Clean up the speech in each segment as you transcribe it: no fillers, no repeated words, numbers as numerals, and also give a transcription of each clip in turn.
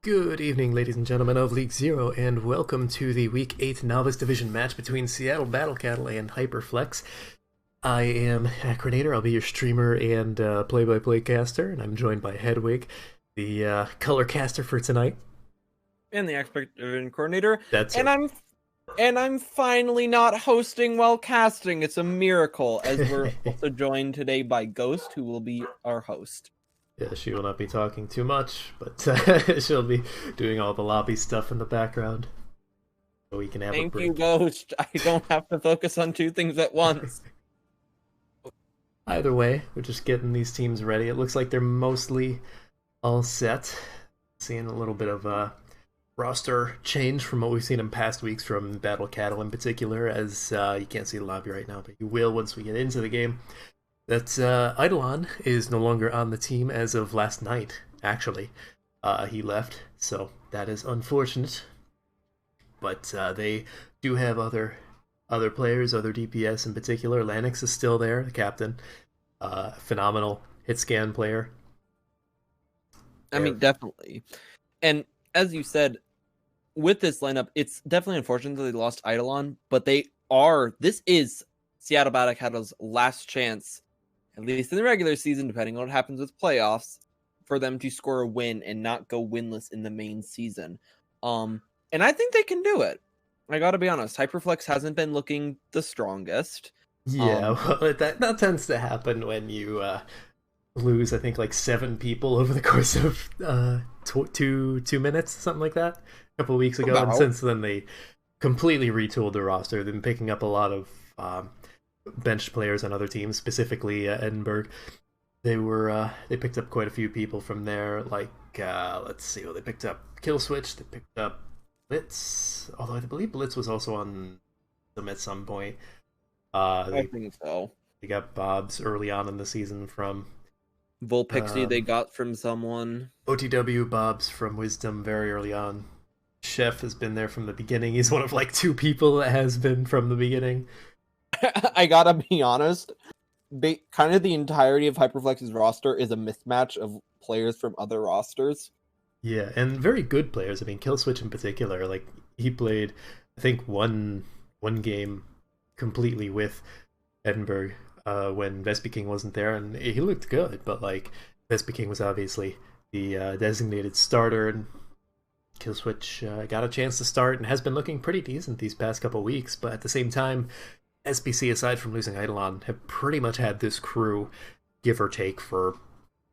Good evening, ladies and gentlemen of League Zero, and welcome to the Week 8 Novice Division match between Seattle Battle Cattle and Hyperflex. I am Acronator, I'll be your streamer and play-by-play caster, and I'm joined by Hedwig, the color caster for tonight. And the expert coordinator. That's and it. I'm finally not hosting while casting. It's a miracle, as we're also joined today by Ghost, who will be our host. Yeah, she will not be talking too much, but she'll be doing all the lobby stuff in the background. So we can have a Thank break. you, Ghost. I don't have to focus on two things at once. Either way, we're just getting these teams ready. It looks like they're mostly all set. Seeing a little bit of roster change from what we've seen in past weeks from Battle Cattle in particular, as you can't see the lobby right now, but you will once we get into the game. That Eidolon is no longer on the team as of last night, actually. He left, so that is unfortunate. But they do have other players, other DPS in particular. Lanix is still there, the captain. Phenomenal hit scan player. I mean, definitely. And as you said, with this lineup, it's definitely unfortunate that they lost Eidolon, but this is Seattle Battle Cattle's last chance, at least in the regular season, depending on what happens with playoffs, for them to score a win and not go winless in the main season. And I think they can do it. I gotta be honest, Hyperflex hasn't been looking the strongest. Yeah, well, that tends to happen when you lose, I think, like 7 people over the course of 2 minutes, something like that, a couple of weeks ago. And since then, they completely retooled the roster. They've been picking up a lot of bench players on other teams, specifically Edinburgh. They picked up quite a few people from there. Like let's see, well, they picked up Killswitch, they picked up Blitz, although I believe Blitz was also on them at some point. I think so. They got Bobs early on in the season from Volpixie. They got from someone. OTW Bobs from Wisdom very early on. Chef has been there from the beginning. He's one of like 2 people that has been from the beginning. I gotta be honest, kind of the entirety of Hyperflex's roster is a mismatch of players from other rosters. Yeah, and very good players. I mean, Killswitch in particular, like he played, I think one game completely with Edinburgh when Vespi King wasn't there, and he looked good. But like Vespi King was obviously the designated starter, and Killswitch got a chance to start and has been looking pretty decent these past couple weeks. But at the same time, SBC, aside from losing Eidolon, have pretty much had this crew, give or take, for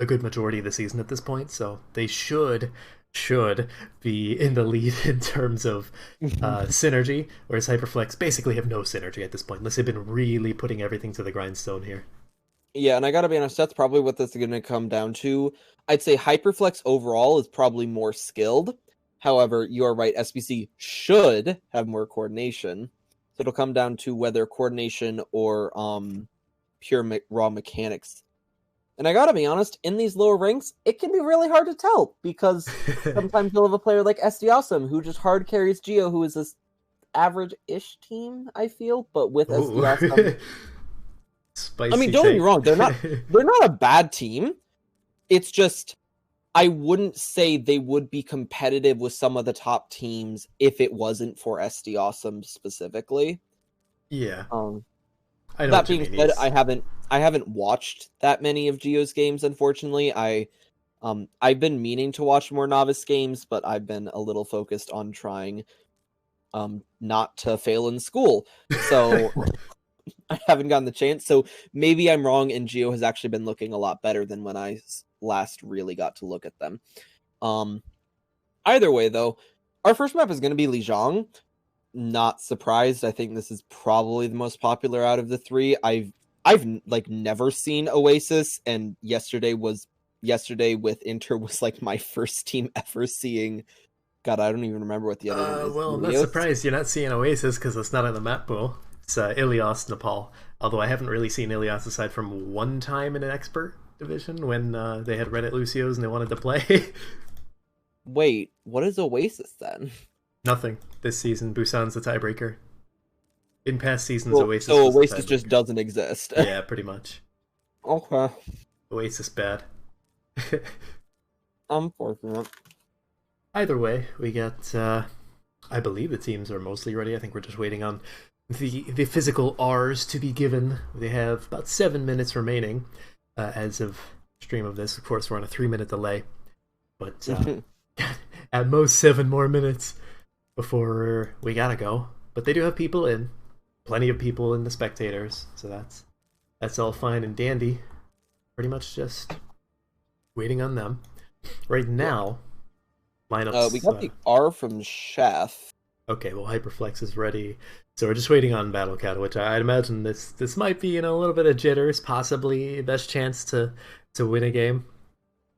a good majority of the season at this point. So they should be in the lead in terms of synergy, whereas Hyperflex basically have no synergy at this point, unless they've been really putting everything to the grindstone here. Yeah, and I gotta be honest, that's probably what this is gonna come down to. I'd say Hyperflex overall is probably more skilled. However, you are right, SBC should have more coordination. So it'll come down to whether coordination or pure raw mechanics. And I gotta be honest, in these lower ranks, it can be really hard to tell, because sometimes you'll have a player like SD Awesome who just hard carries Geo, who is this average-ish team, I feel, but with SD Awesome. Spicy I mean, don't get me wrong, they're not a bad team. It's just, I wouldn't say they would be competitive with some of the top teams if it wasn't for SD Awesome specifically. Yeah. I know that being said, I haven't watched that many of Geo's games, unfortunately. I've been meaning to watch more Novice games, but I've been a little focused on trying not to fail in school. So I haven't gotten the chance. So maybe I'm wrong, and Geo has actually been looking a lot better than when I last really got to look at them. Either way, though, our first map is going to be Lijiang. Not surprised. I think this is probably the most popular out of the 3. I've like never seen Oasis, and yesterday with Inter was like my first team ever seeing. God, I don't even remember what the other one is. Well, I'm not surprised you're not seeing Oasis because it's not in the map pool. It's Ilios, Nepal. Although I haven't really seen Ilios aside from one time in an expert division when they had Reddit Lucios and they wanted to play. Wait, what is Oasis then? Nothing. This season, Busan's the tiebreaker. In past seasons, Oasis. So Oasis just doesn't exist. Yeah, pretty much. Okay. Oasis bad. Unfortunate. either way, we got, I believe the teams are mostly ready. I think we're just waiting on the physical R's to be given. They have about 7 minutes remaining as of stream of this. Of course, we're on a 3-minute delay, but at most 7 more minutes before we gotta go. But they do have people in, plenty of people in the spectators, so that's all fine and dandy. Pretty much just waiting on them. Right now, lineups. We got the R from Chef. Okay, well, Hyperflex is ready. So we're just waiting on Battle Cat, which I'd imagine this might be, a little bit of jitters, possibly best chance to win a game.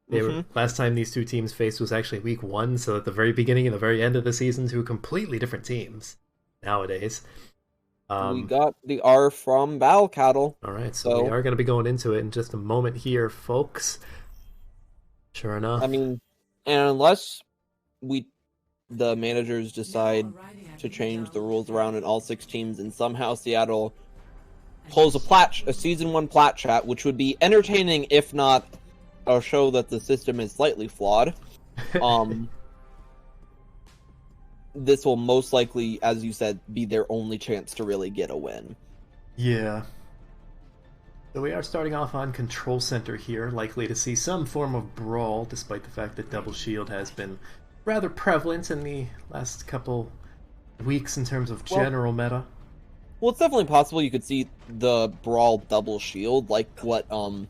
They were, last time these two teams faced was actually week 1, so at the very beginning and the very end of the season, two completely different teams nowadays. We got the R from Battle Cattle. All right, so we are going to be going into it in just a moment here, folks. Sure enough. I mean, and unless the managers decide to change the rules around in all 6 teams, and somehow Seattle pulls a Season 1 plat chat, which would be entertaining, if not a show that the system is slightly flawed. This will most likely, as you said, be their only chance to really get a win. Yeah. So we are starting off on Control Center here, likely to see some form of brawl, despite the fact that Double Shield has been rather prevalent in the last couple weeks in terms of general meta. Well, it's definitely possible you could see the brawl Double Shield, like what I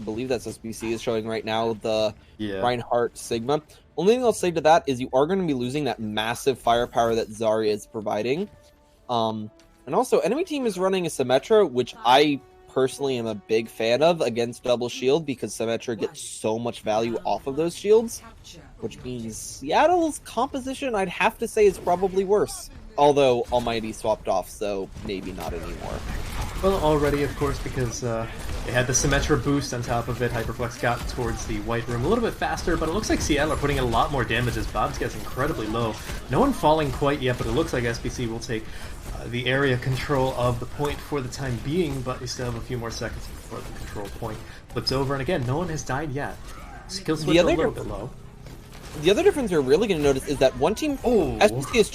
believe that's SBC is showing right now, the Reinhardt Sigma. Only thing I'll say to that is you are going to be losing that massive firepower that Zarya is providing. And also, enemy team is running a Symmetra, which I personally am a big fan of against Double Shield, because Symmetra gets so much value off of those shields, which means Seattle's composition, I'd have to say, is probably worse. Although Almighty swapped off, so maybe not anymore. Well, already, of course, because they had the Symmetra boost on top of it. Hyperflex got towards the white room a little bit faster, but it looks like Seattle are putting in a lot more damage as Bob's gets incredibly low. No one falling quite yet, but it looks like SBC will take the area control of the point for the time being, but we still have a few more seconds before the control point flips over. And again, no one has died yet. Skill switch a little bit low. The other difference you're really going to notice is that one team, SBC is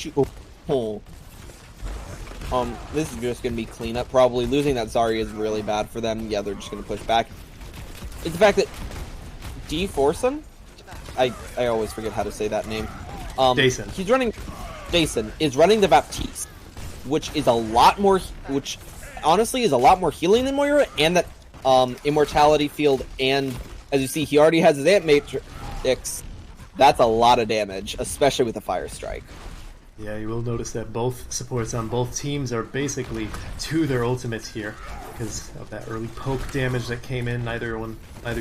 this is just going to be cleanup, probably. Losing that Zarya is really bad for them. Yeah, they're just going to push back. It's the fact that D. Forson, I always forget how to say that name. Dason. Dason is running the Baptiste, which is a lot more, which honestly is a lot more healing than Moira, and that Immortality field, and as you see, he already has his Ant Matrix. That's a lot of damage, especially with a Fire Strike. Yeah, you will notice that both supports on both teams are basically to their ultimates here because of that early poke damage that came in. Neither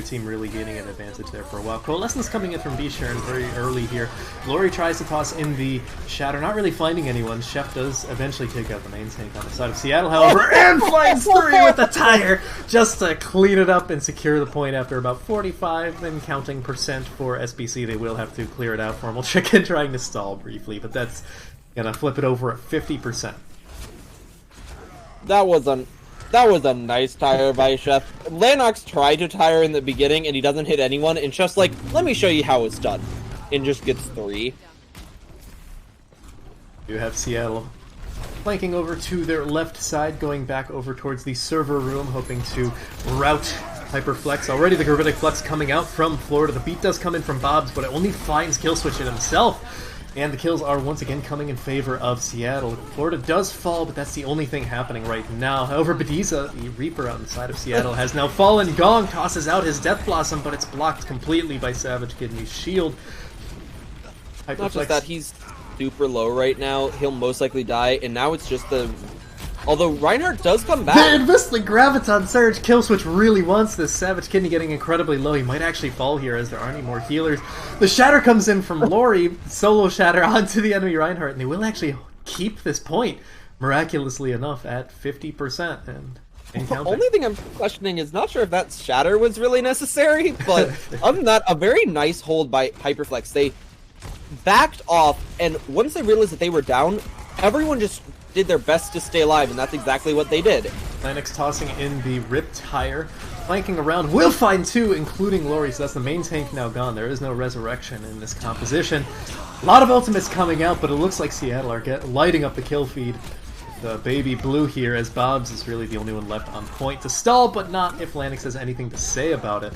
team really gaining an advantage there for a while. Coalescence coming in from B-Sharon very early here. Glory tries to toss in the Shatter, not really finding anyone. Chef does eventually take out the main tank on the side of Seattle, however, and finds 3 with the tire just to clean it up and secure the point after about 45 and counting % for SBC. They will have to clear it out. Formal Chicken trying to stall briefly, but that's gonna flip it over at 50%. That was a nice tire by Chef. Lanox tried to tire in the beginning and he doesn't hit anyone, and Chef's like, let me show you how it's done. And just gets 3. You have Seattle flanking over to their left side, going back over towards the server room, hoping to rout Hyperflex. Already the Gravitic Flux coming out from Florida. The beat does come in from Bob's, but it only finds Killswitch in himself. And the kills are once again coming in favor of Seattle. Florida does fall, but that's the only thing happening right now. However, Bediza, the Reaper on the side of Seattle, has now fallen. Gong tosses out his Death Blossom, but it's blocked completely by Savage Kidney's shield. Hyperflex. Not just that, he's super low right now. He'll most likely die, and now it's just the... Although Reinhardt does come back. The Invisible Graviton Surge. Killswitch really wants this. Savage Kidney getting incredibly low. He might actually fall here as there aren't any more healers. The Shatter comes in from Lori. Solo Shatter onto the enemy Reinhardt. And they will actually keep this point, miraculously enough, at 50%. And the only thing I'm questioning is not sure if that Shatter was really necessary. But other than that, a very nice hold by Hyperflex. They backed off. And once they realized that they were down, everyone just did their best to stay alive, and that's exactly what they did. Lennox tossing in the ripped tire flanking around. Will find two, including Lori, so that's the main tank now gone. There is no resurrection in this composition. A lot of ultimates coming out, but it looks like Seattle are lighting up the kill feed. The baby blue here, as Bobs is really the only one left on point to stall, but not if Lanix has anything to say about it.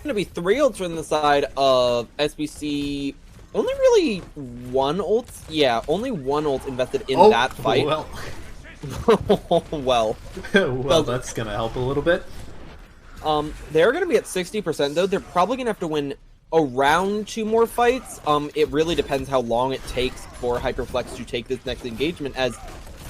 Going to be 3 ults from the side of SBC. Only really 1 ult? Yeah, only 1 ult invested in that fight. Well. well. Well, that's going to help a little bit. They're going to be at 60%, though. They're probably going to have to win around 2 more fights. It really depends how long it takes for Hyperflex to take this next engagement, as,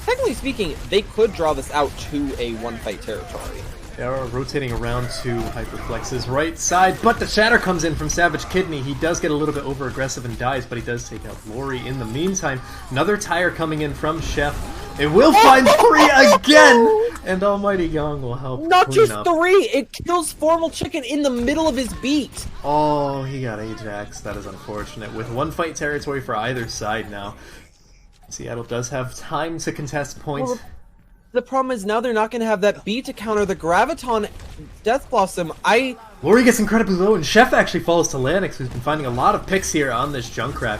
technically speaking, they could draw this out to a 1-fight territory. They are rotating around to Hyperflex's right side, but the shatter comes in from Savage Kidney. He does get a little bit over-aggressive and dies, but he does take out Lori in the meantime. Another tire coming in from Chef. It will find 3 again! And Almighty Gong will help Not clean just up. 3! It kills Formal Chicken in the middle of his beat! Oh, he got Ajax. That is unfortunate. With 1-fight territory for either side now. Seattle does have time to contest points. Well, the problem is now they're not going to have that beat to counter the Graviton Death Blossom. Lori gets incredibly low, and Chef actually falls to Lanix, who's been finding a lot of picks here on this Junkrat.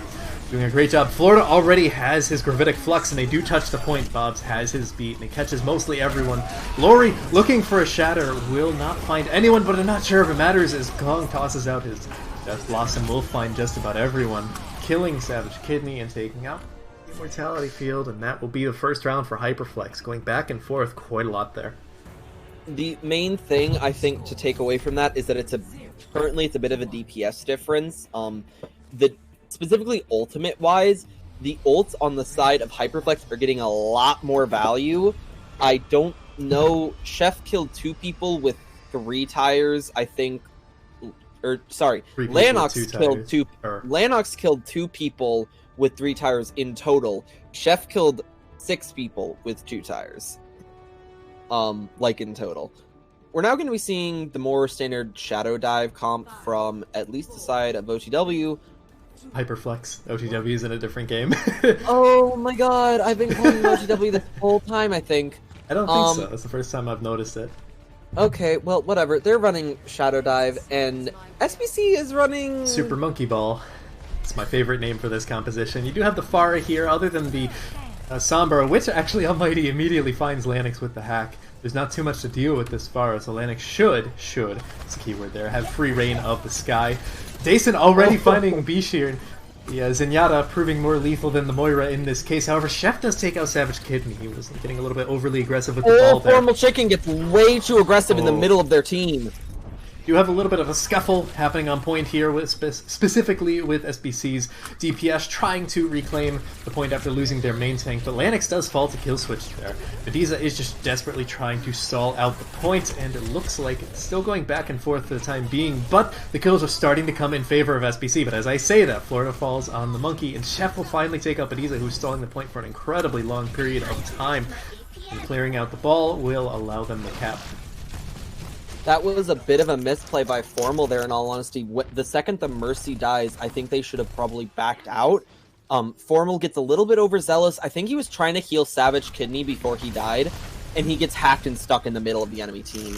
Doing a great job. Florida already has his Gravitic Flux, and they do touch the point. Bobs has his beat, and he catches mostly everyone. Lori, looking for a shatter, will not find anyone, but I'm not sure if it matters as Gong tosses out his Death Blossom. Will find just about everyone, killing Savage Kidney and taking out the Immortality Field, and that will be the first round for Hyperflex. Going back and forth quite a lot there. The main thing, I think, to take away from that is that currently it's a bit of a DPS difference. Specifically ultimate-wise, the ults on the side of Hyperflex are getting a lot more value. I don't know. Chef killed 2 people with 3 tires, I think. Or, sorry. Lanox killed 2 people with 3 tires in total. Chef killed 6 people with 2 tires. In total. We're now going to be seeing the more standard Shadow Dive comp from at least the side of OTW. Hyperflex. OTW is in a different game. Oh my god, I've been calling OTW this whole time, I think. I don't think so. That's the first time I've noticed it. Okay, well, whatever. They're running Shadow Dive, and SBC is running... Super Monkey Ball. It's my favorite name for this composition. You do have the Pharah here, other than the Sombra, which actually Almighty immediately finds Lanix with the hack. There's not too much to deal with this Pharah, so Lanix should, it's a keyword there, have free reign of the sky. Dason already finding Bishir. The Zenyatta proving more lethal than the Moira in this case. However, Chef does take out Savage Kidney. He was getting a little bit overly aggressive with the ball there. Formal Chicken gets way too aggressive in the middle of their team. You have a little bit of a scuffle happening on point here, with specifically with SBC's DPS trying to reclaim the point after losing their main tank, but Lanix does fall to kill switch there. Mediza is just desperately trying to stall out the point, and it looks like it's still going back and forth for the time being, but the kills are starting to come in favor of SBC. But as I say that, Florida falls on the Monkey, and Chef will finally take out Mediza, who's stalling the point for an incredibly long period of time. And clearing out the ball will allow them the cap. That was a bit of a misplay by Formal there, in all honesty. The second the Mercy dies, I think they should have probably backed out. Formal gets a little bit overzealous. I think he was trying to heal Savage Kidney before he died, and he gets hacked and stuck in the middle of the enemy team.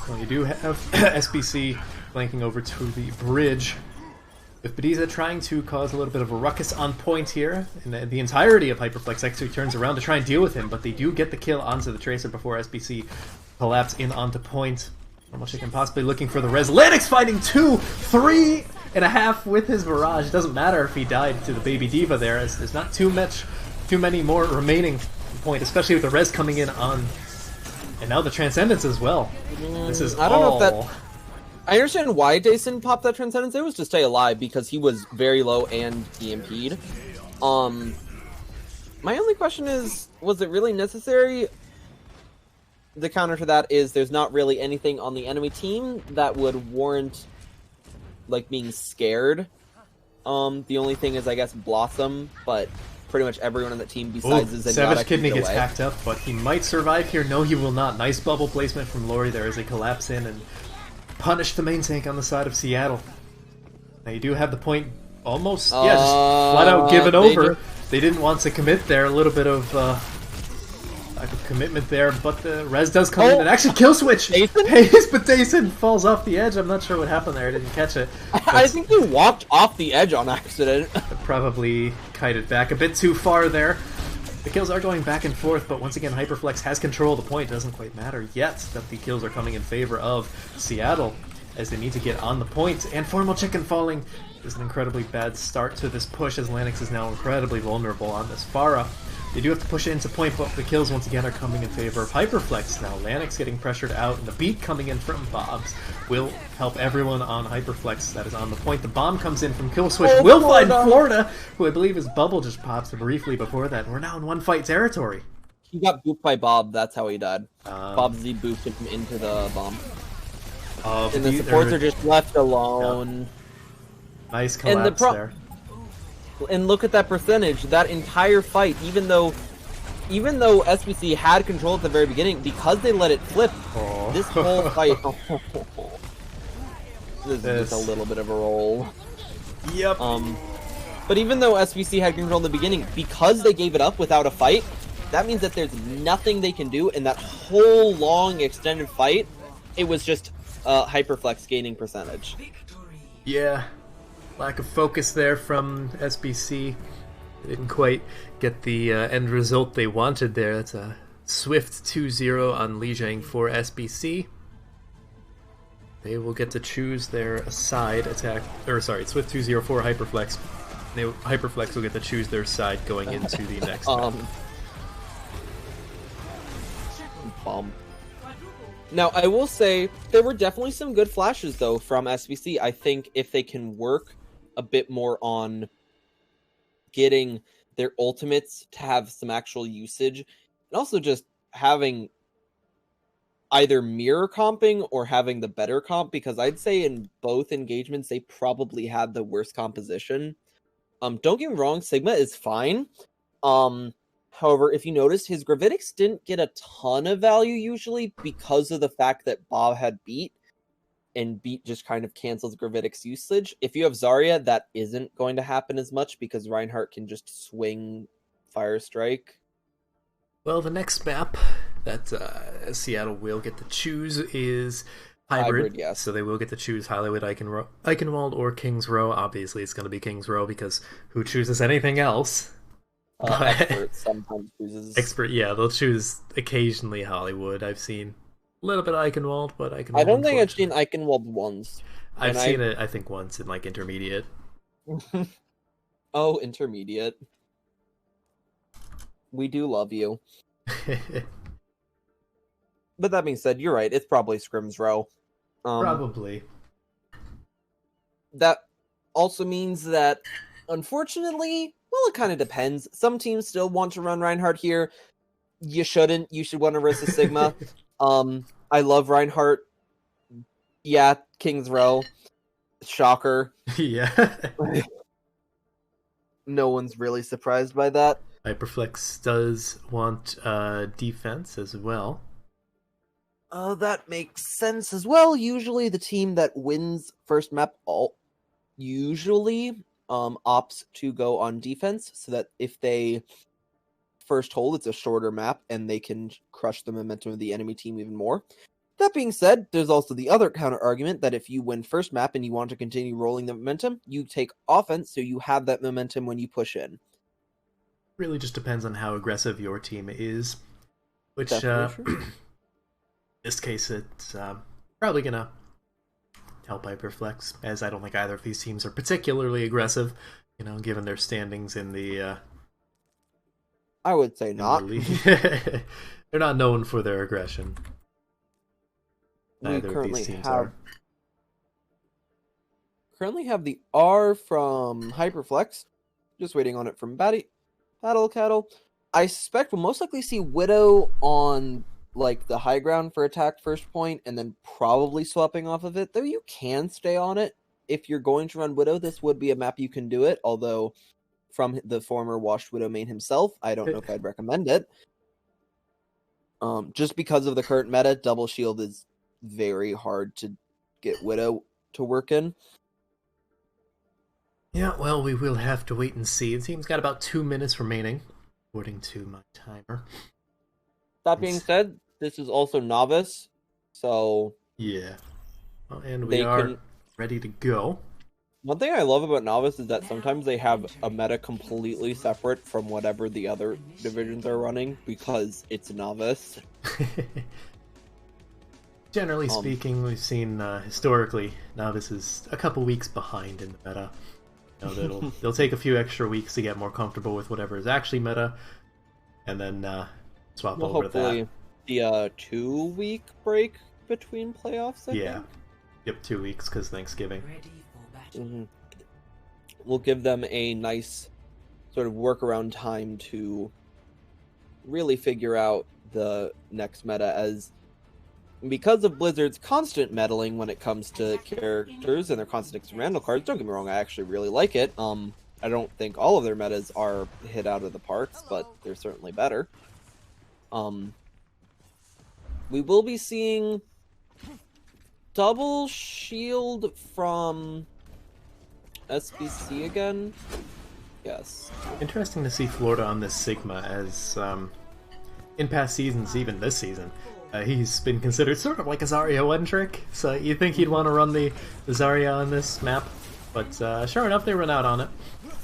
Well, you do have SBC flanking over to the bridge, with Bediza trying to cause a little bit of a ruckus on point here, and the entirety of Hyperflex actually turns around to try and deal with him, but they do get the kill onto the Tracer before SBC collapse in onto point. Formal Chicken possibly looking for the res. Lanix finding 2, 3.5 with his barrage. It doesn't matter if he died to the Baby Diva there, as there's not too many more remaining point, especially with the res coming in on, and now the Transcendence as well. This is I don't know if that... I understand why Dason popped that Transcendence. It was to stay alive because he was very low and EMP'd. My only question is, was it really necessary? The counter to that is there's not really anything on the enemy team that would warrant, being scared. The only thing is, I guess, Blossom, but pretty much everyone on the team besides Zenyatta. Savage Kidney gets hacked up, but he might survive here. No, he will not. Nice bubble placement from Lori. There is a collapse in, and punish the main tank on the side of Seattle. Now you do have the point almost, just flat out given over. They didn't want to commit there. A little bit of lack of commitment there, but the res does come in and actually kill switch. Jason? Pays, but Jason falls off the edge. I'm not sure what happened there. I didn't catch it. I think he walked off the edge on accident. Probably kited back a bit too far there. The kills are going back and forth, but once again, Hyperflex has control of the point. It doesn't quite matter yet that the kills are coming in favor of Seattle, as they need to get on the point. And Formal Chicken falling is an incredibly bad start to this push, as Lanix is now incredibly vulnerable on this Pharah. They do have to push it into point, but the kills once again are coming in favor of Hyperflex now. Lanix getting pressured out, and the beat coming in from Bobs will help everyone on Hyperflex that is on the point. The bomb comes in from Killswitch, will find Florida, who I believe his bubble just popped briefly before that. We're now in one-fight territory. He got booped by Bob, that's how he died. Bob Z booped him into the bomb. And the supports are just left alone. Yeah. Nice collapse there. And look at that percentage. That entire fight, even though SBC had control at the very beginning, because they let it flip, this whole fight... this is just a little bit of a roll. Yep. But even though SBC had control in the beginning, because they gave it up without a fight, that means that there's nothing they can do in that whole long extended fight. It was just Hyperflex gaining percentage. Yeah. Lack of focus there from SBC. They didn't quite get the end result they wanted there. That's a swift 2-0 on Lijiang for SBC. They will get to choose their side attack, or sorry, swift 2-0 for Hyperflex. Hyperflex will get to choose their side going into the next round. Now, I will say, there were definitely some good flashes, though, from SBC. I think if they can work a bit more on getting their ultimates to have some actual usage, and also just having either mirror comping or having the better comp, because I'd say in both engagements, they probably had the worst composition. Don't get me wrong, Sigma is fine. However, if you noticed, his Gravitics didn't get a ton of value usually because of the fact that Bob had Beat, and Beat just kind of cancels Gravitics usage. If you have Zarya, that isn't going to happen as much because Reinhardt can just swing Fire Strike. Well, the next map that Seattle will get to choose is Hybrid, yes. So they will get to choose Hollywood, Eichenwald, or King's Row. Obviously, it's going to be King's Row because who chooses anything else? Expert sometimes chooses. Expert, yeah, they'll choose occasionally Hollywood. I've seen a little bit of Eichenwald, but Eichenwald, I don't think I've seen Eichenwald once. I've seen it, I think, once in like intermediate. Oh, intermediate. We do love you. But that being said, you're right. It's probably Scrim's Row. Probably. That also means that, unfortunately, well, it kind of depends. Some teams still want to run Reinhardt here. You shouldn't. You should want to versus Sigma. I love Reinhardt. Yeah, King's Row. Shocker. Yeah. No one's really surprised by that. Hyperflex does want defense as well. That makes sense as well. Usually the team that wins first map usually opts to go on defense so that if they first hold, it's a shorter map and they can crush the momentum of the enemy team even more. That being said, there's also the other counter argument that if you win first map and you want to continue rolling the momentum, you take offense so you have that momentum when you push in. Really just depends on how aggressive your team is, which in this case it's probably gonna help Hyperflex, as I don't think either of these teams are particularly aggressive, you know, given their standings in the I would say not. They're not known for their aggression. We currently have the R from Hyperflex. Just waiting on it from Battle Cattle. I suspect we'll most likely see Widow on like the high ground for attack first point, and then probably swapping off of it. Though you can stay on it if you're going to run Widow. This would be a map you can do it. Although, from the former Washed Widow main himself, I don't know if I'd recommend it. Just because of the current meta, double shield is very hard to get Widow to work in. Yeah, well, we will have to wait and see. The team's got about 2 minutes remaining, according to my timer. That being said, this is also Novice, so Yeah. Well, and we they are can. ready to go. One thing I love about Novice is that sometimes they have a meta completely separate from whatever the other divisions are running because it's Novice. Generally speaking, we've seen historically Novice is a couple weeks behind in the meta. You know, they'll take a few extra weeks to get more comfortable with whatever is actually meta, and then swap Well, over to that. hopefully the 2-week break between playoffs. I think. Yep, 2 weeks because Thanksgiving. We'll give them a nice sort of workaround time to really figure out the next meta, as because of Blizzard's constant meddling when it comes to characters and their constant experimental cards. Don't get me wrong, I actually really like it. I don't think all of their metas are hit out of the parks, but they're certainly better. We will be seeing double shield from SBC again. Yes. Interesting to see Florida on this Sigma, as in past seasons, even this season, he's been considered sort of like a Zarya one trick. So you think he'd want to run the Zarya on this map, but sure enough, they run out on it.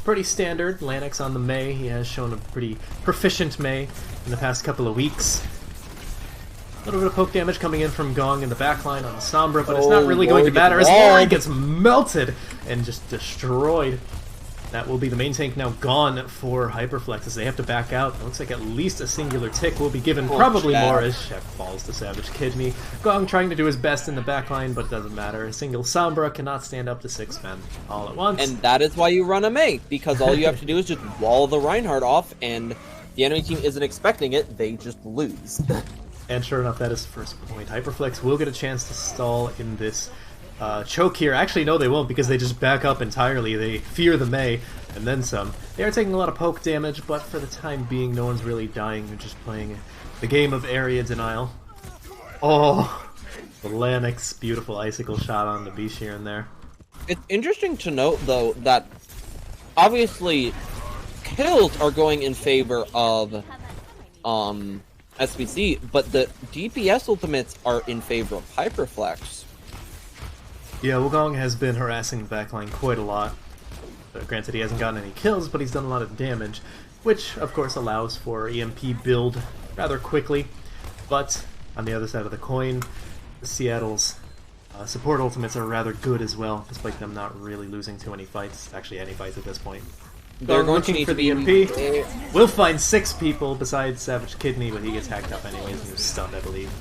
Pretty standard. Lanix on the Mei. He has shown a pretty proficient Mei in the past couple of weeks. A little bit of poke damage coming in from Gong in the backline on the Sombra, but it's not really going to matter as Lori gets melted and just destroyed. That will be the main tank now gone for Hyperflex as they have to back out. It looks like at least a singular tick will be given, probably more, as Chef falls to Savage Kidney. Gong trying to do his best in the backline, but it doesn't matter. A single Sombra cannot stand up to 6 men all at once. And that is why you run a Mei, because all you have to do is just wall the Reinhardt off, and the enemy team isn't expecting it, they just lose. And sure enough, that is the first point. Hyperflex will get a chance to stall in this choke here. Actually, no, they won't, because they just back up entirely. They fear the Mei, and then some. They are taking a lot of poke damage, but for the time being, no one's really dying. They're just playing the game of area denial. Oh, the Lanix, beautiful icicle shot on the Bishir in there. It's interesting to note, though, that obviously kills are going in favor of SBC, but the DPS ultimates are in favor of Hyperflex. Yeah, Wukong has been harassing the backline quite a lot. Granted, he hasn't gotten any kills, but he's done a lot of damage, which, of course, allows for EMP build rather quickly. But, on the other side of the coin, Seattle's support ultimates are rather good as well, despite them not really losing too many fights. Actually, any fights at this point. They're going looking for the EMP. We'll find 6 people besides Savage Kidney, but he gets hacked up anyways and he was stunned, I believe.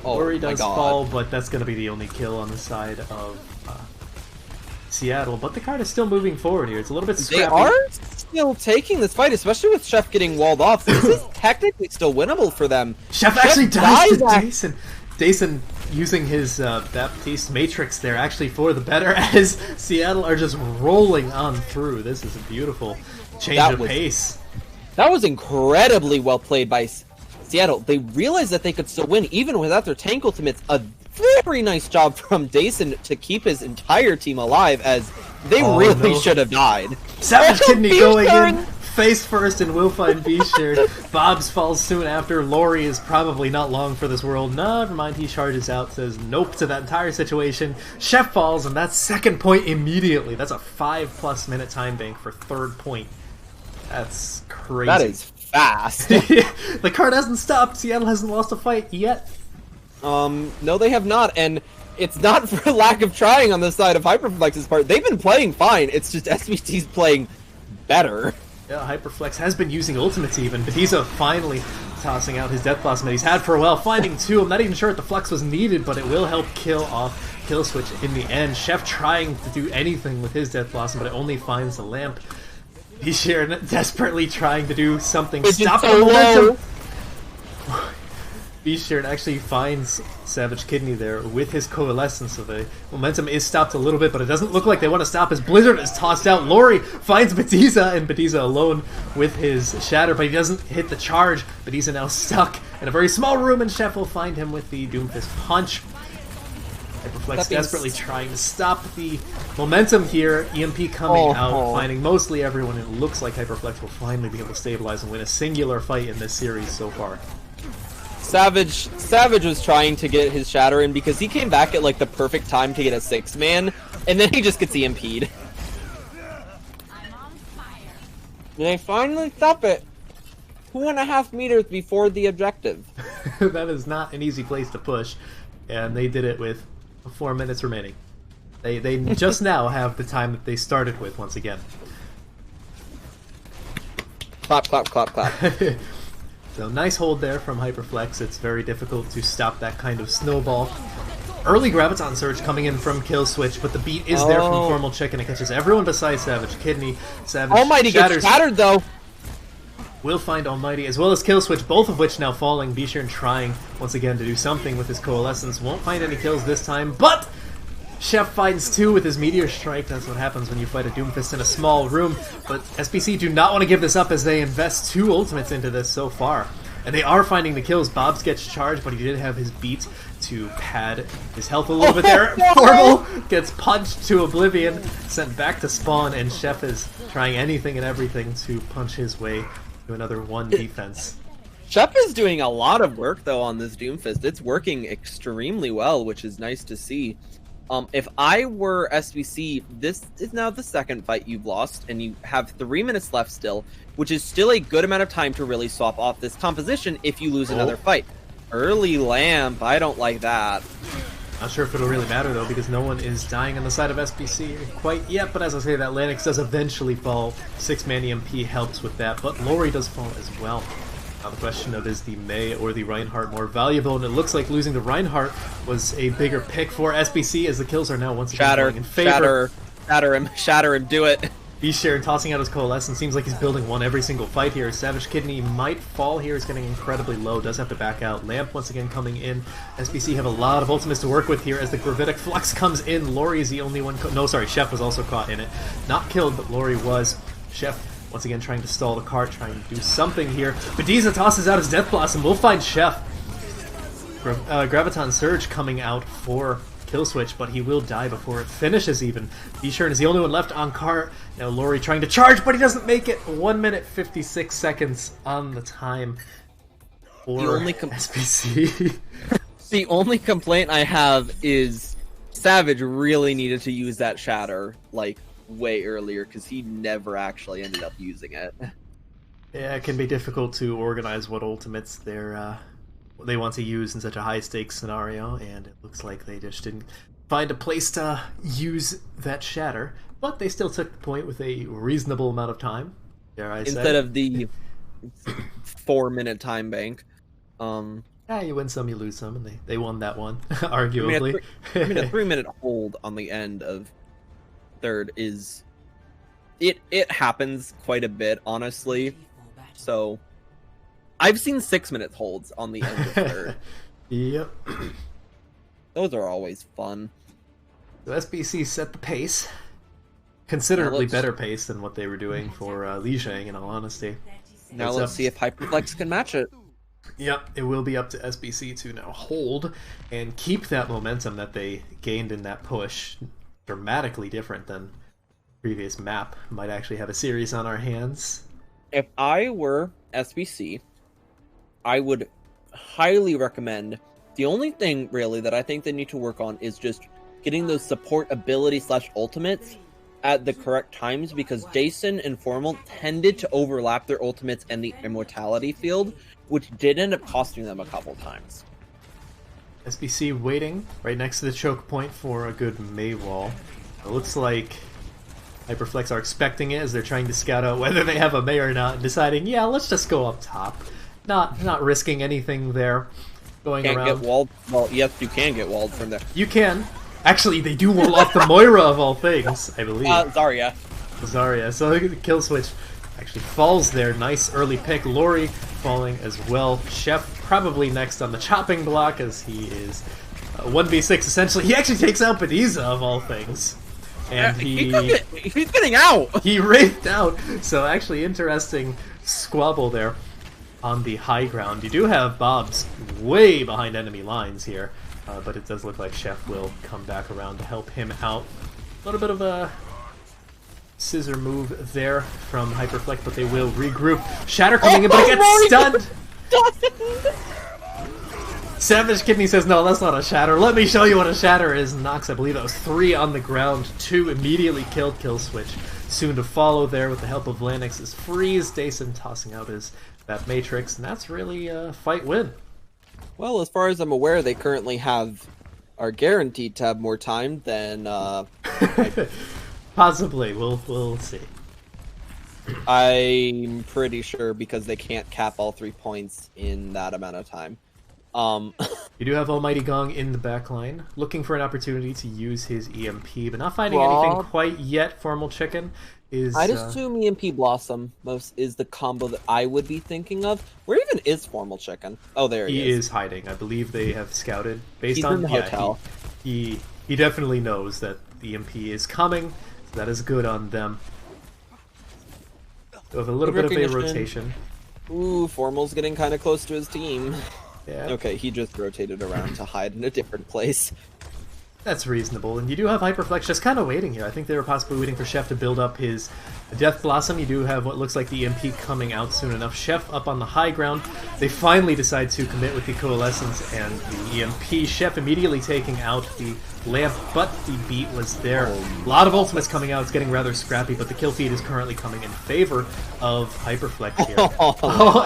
Lori does fall, but that's going to be the only kill on the side of Seattle. But the card is still moving forward here. It's a little bit scrappy. They are still taking this fight, especially with Chef getting walled off. This is technically still winnable for them. Chef actually dies to Dason. Dason using his Baptiste Matrix there actually for the better, as Seattle are just rolling on through. This is a beautiful change of pace. That was incredibly well played by Seattle. They realized that they could still win even without their tank ultimates. A very nice job from Dason to keep his entire team alive, as they really should have died. Savage Kidney going in face first and will find Bishir. Bobs falls soon after. Lori is probably not long for this world. Never mind, he charges out, says nope to that entire situation. Chef falls, and that's second point immediately. That's a 5+ minute time bank for third point. That's crazy. That is fast. The card hasn't stopped. Seattle hasn't lost a fight yet. No, they have not, and it's not for lack of trying on the side of Hyperflex's part. They've been playing fine. It's just SBT's playing better. Yeah, Hyperflex has been using ultimates even. Batiza finally tossing out his Death Blossom that he's had for a while, finding 2. I'm not even sure if the flex was needed, but it will help kill off Kill Switch in the end. Chef trying to do anything with his Death Blossom, but it only finds the lamp. Bishir desperately trying to do something. Stop the momentum! Bishir actually finds Savage Kidney there with his Coalescence, so the momentum is stopped a little bit, but it doesn't look like they want to stop as Blizzard is tossed out. Lori finds Batiza, and Batiza alone with his Shatter, but he doesn't hit the charge. Batiza now stuck in a very small room, and Chef will find him with the Doomfist Punch. Hyperflex desperately trying to stop the momentum here. EMP coming out, finding mostly everyone. It looks like Hyperflex will finally be able to stabilize and win a singular fight in this series so far. Savage was trying to get his shatter in because he came back at like the perfect time to get a 6-man, and then he just gets EMP'd. They finally stop it 2.5 meters before the objective. That is not an easy place to push, and they did it with 4 minutes remaining. They just now have the time that they started with once again. Clap, clap, clap, clap. So nice hold there from Hyperflex. It's very difficult to stop that kind of snowball. Early Graviton Surge coming in from Kill Switch, but the beat is there from Formal Chick, and it catches everyone besides Savage. Kidney, Savage, Almighty gets shattered though. Will find Almighty, as well as Kill Switch, both of which now falling. Bisharn trying once again to do something with his Coalescence. Won't find any kills this time, but Chef finds 2 with his Meteor Strike. That's what happens when you fight a Doomfist in a small room. But SBC do not want to give this up as they invest 2 ultimates into this so far. And they are finding the kills. Bobs gets charged, but he did have his beat to pad his health a little bit there. Formal gets punched to oblivion, sent back to spawn, and Chef is trying anything and everything to punch his way to another 1 defense. Chef is doing a lot of work though on this Doomfist. It's working extremely well, which is nice to see. If I were SBC, this is now the second fight you've lost, and you have 3 minutes left still, which is still a good amount of time to really swap off this composition if you lose another fight. Early lamp, I don't like that. Not sure if it'll really matter though, because no one is dying on the side of SBC quite yet, but as I say, that Lanix does eventually fall. 6-man EMP helps with that, but Lori does fall as well. Now the question of is the Mei or the Reinhardt more valuable, and it looks like losing the Reinhardt was a bigger pick for SBC as the kills are now once again going in favor. Shatter him, do it. Bisharn tossing out his Coalescence, seems like he's building one every single fight here. Savage Kidney might fall here, he's getting incredibly low, does have to back out. Lamp once again coming in. SBC have a lot of ultimates to work with here as the Gravitic Flux comes in. Lori is the only one, no sorry, Chef was also caught in it. Not killed, but Lori was. Chef once again trying to stall the cart, trying to do something here. Bediza tosses out his Death Blossom, we'll find Chef. Graviton Surge coming out for Kill Switch, but he will die before it finishes even. Bisharn is the only one left on cart. Now Lori trying to charge, but he doesn't make it. 1 minute 56 seconds on the time for SBC. The only complaint I have is Savage really needed to use that Shatter, like, way earlier, because he never actually ended up using it. Yeah, it can be difficult to organize what ultimates they want to use in such a high-stakes scenario, and it looks like they just didn't find a place to use that Shatter, but they still took the point with a reasonable amount of time, dare I say. Instead of the 4-minute time bank. Yeah, you win some, you lose some, and they won that one, arguably. A 3-minute hold on the end of third is... It happens quite a bit, honestly, so... I've seen 6-minute holds on the end of third. Yep. Those are always fun. So SBC set the pace. Considerably better pace than what they were doing for Li Shang, in all honesty. Now let's see if Hyperflex can match it. Yep, it will be up to SBC to now hold and keep that momentum that they gained in that push. Dramatically different than previous map. Might actually have a series on our hands. If I were SBC, I would highly recommend, the only thing really that I think they need to work on is just getting those support ability / ultimates at the correct times, because Dason and Formal tended to overlap their ultimates and the immortality field, which did end up costing them a couple times. SBC waiting right next to the choke point for a good Mei wall. It looks like Hyperflex are expecting it as they're trying to scout out whether they have a Mei or not, and deciding, yeah, let's just go up top. Not risking anything there. Going Can't around. get walled. Well, yes, you can get walled from there. You can. Actually, they do wall off the Moira of all things, I believe. Zarya. Zarya. So the Kill Switch actually falls there. Nice early pick. Lori falling as well. Chef probably next on the chopping block as he is 1v6 essentially. He actually takes out Bediza of all things. And he's getting out! He raped out. So actually interesting squabble there on the high ground. You do have Bobs way behind enemy lines here, but it does look like Chef will come back around to help him out. A little bit of a scissor move there from Hyperflex, but they will regroup. Shatter coming in, but it gets stunned! Savage Kidney says, no, that's not a shatter. Let me show you what a shatter is. Knocks, I believe that was 3 on the ground. 2 immediately killed Kill Switch. Soon to follow there with the help of Lanix's freeze. Dason tossing out his that Matrix, and that's really a fight win. Well, as far as I'm aware, they currently are guaranteed to have more time than possibly. We'll see. I'm pretty sure because they can't cap all 3 points in that amount of time. You do have Almighty Gong in the back line, looking for an opportunity to use his EMP, but not finding anything quite yet. Formal Chicken is... I'd assume EMP Blossom is the combo that I would be thinking of. Where even is Formal Chicken? Oh, there he is. He is hiding. I believe they have scouted based He's on... in the hotel. He definitely knows that the EMP is coming, so that is good on them. With a little bit of a rotation. Ooh, Formal's getting kind of close to his team. Yeah. Okay, he just rotated around to hide in a different place. That's reasonable, and you do have Hyperflex just kind of waiting here. I think they were possibly waiting for Chef to build up his Death Blossom. You do have what looks like the EMP coming out soon enough. Chef up on the high ground. They finally decide to commit with the Coalescence and the EMP. Chef immediately taking out the Lamp, but the beat was there. A lot of ultimates coming out. It's getting rather scrappy, but the kill feed is currently coming in favor of Hyperflex here.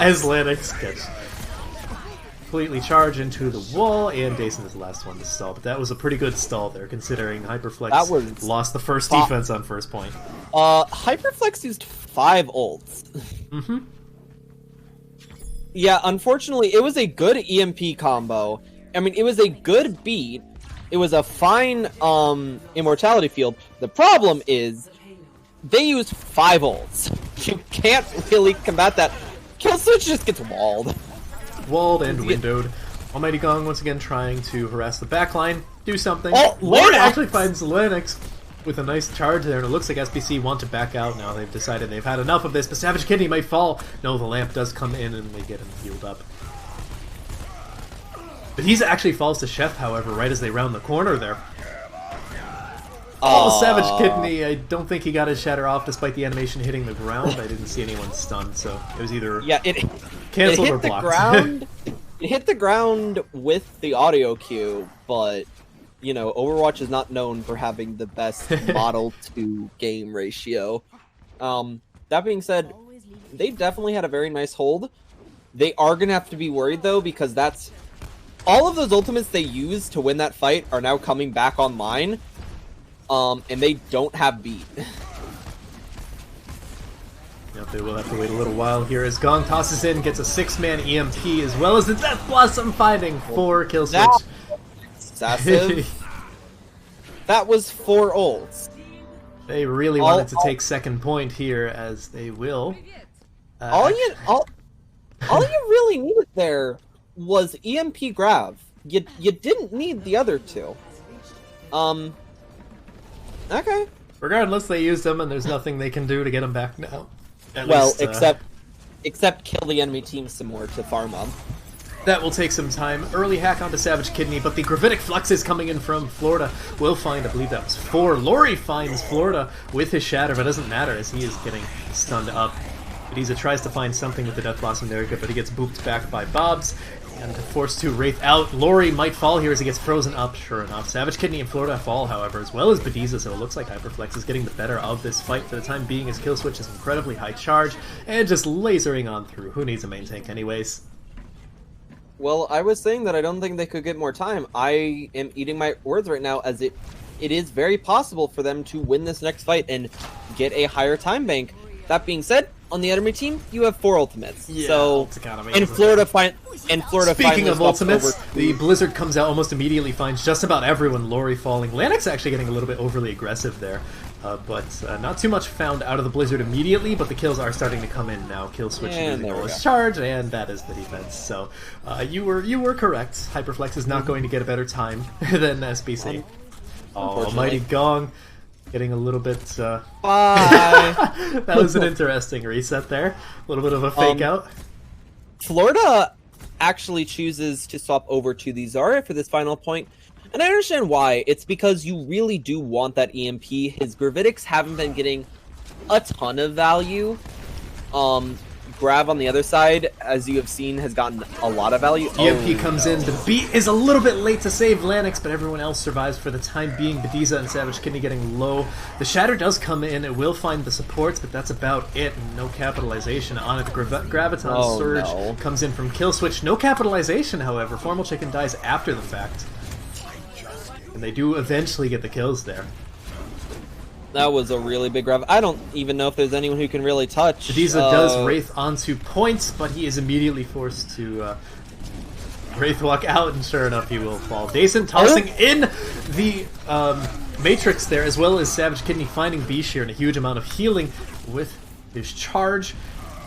As Lanix gets completely charged into the wall, and Dason is the last one to stall. But that was a pretty good stall there, considering Hyperflex lost the first defense on first point. Hyperflex used 5 ults. Mm-hmm. Yeah, unfortunately, it was a good EMP combo. I mean, it was a good beat. It was a fine immortality field. The problem is, they used 5 ults. You can't really combat that. Kill Switch just gets walled. Walled and windowed. Almighty Gong once again trying to harass the backline. Do something. Oh, Lord actually finds Lanix with a nice charge there, and it looks like SBC want to back out now. They've decided they've had enough of this, but Savage Kidney might fall. No, the lamp does come in, and they get him healed up. But he actually falls to Chef, however, right as they round the corner there. Oh, Savage Kidney, I don't think he got his shatter off despite the animation hitting the ground. I didn't see anyone stunned, so it was either canceled or blocked. It hit the ground with the audio cue, but, you know, Overwatch is not known for having the best model to game ratio. That being said, they definitely had a very nice hold. They are going to have to be worried, though, because that's... all of those ultimates they used to win that fight are now coming back online. And they don't have beat. Yep, they will have to wait a little while here as Gong tosses in, gets a 6-man EMP, as well as the Death Blossom finding 4 kill switch. Excessive. That was 4 ults. They really wanted to take second point here, as they will. All you really needed there was EMP grab. You didn't need the other 2. Okay. Regardless, they used them, and there's nothing they can do to get them back now. At least, except kill the enemy team some more to farm them. That will take some time. Early hack onto Savage Kidney, but the Gravitic Flux is coming in from Florida. Will find, I believe that was 4. Lori finds Florida with his shatter, but it doesn't matter as he is getting stunned up. Bediza tries to find something with the Death Blossom there, but he gets booped back by Bobs. And forced to Wraith out. Lori might fall here as he gets frozen up, sure enough. Savage Kidney and Florida fall, however, as well as Bediza, so it looks like Hyperflex is getting the better of this fight for the time being. His kill switch is incredibly high charge, and just lasering on through. Who needs a main tank anyways? Well, I was saying that I don't think they could get more time. I am eating my words right now, as it is very possible for them to win this next fight and get a higher time bank. That being said, on the enemy team, you have 4 ultimates. Yeah, so, and Florida Speaking of ultimates, the Blizzard comes out almost immediately, finds just about everyone. Lori falling. Lanix actually getting a little bit overly aggressive there, but not too much found out of the Blizzard immediately. But the kills are starting to come in now. Kill switch using all his charge, and that is the defense. So you were correct. Hyperflex is not going to get a better time than SBC. Almighty Gong. Getting a little bit... Bye! That was an interesting reset there. A little bit of a fake out. Florida actually chooses to swap over to the Zarya for this final point. And I understand why. It's because you really do want that EMP. His Gravitics haven't been getting a ton of value. Grav on the other side, as you have seen, has gotten a lot of value. EMP comes in. The beat is a little bit late to save Lanix, but everyone else survives for the time being. Bediza and Savage Kidney getting low. The Shatter does come in. It will find the supports, but that's about it. No capitalization on it. The Graviton Surge comes in from Killswitch. No capitalization, however. Formal Chicken dies after the fact. And they do eventually get the kills there. That was a really big grab. I don't even know if there's anyone who can really touch. Bediza does Wraith onto points, but he is immediately forced to Wraith walk out, and sure enough, he will fall. Dason tossing in the Matrix there, as well as Savage Kidney finding B-Shear and a huge amount of healing with his charge.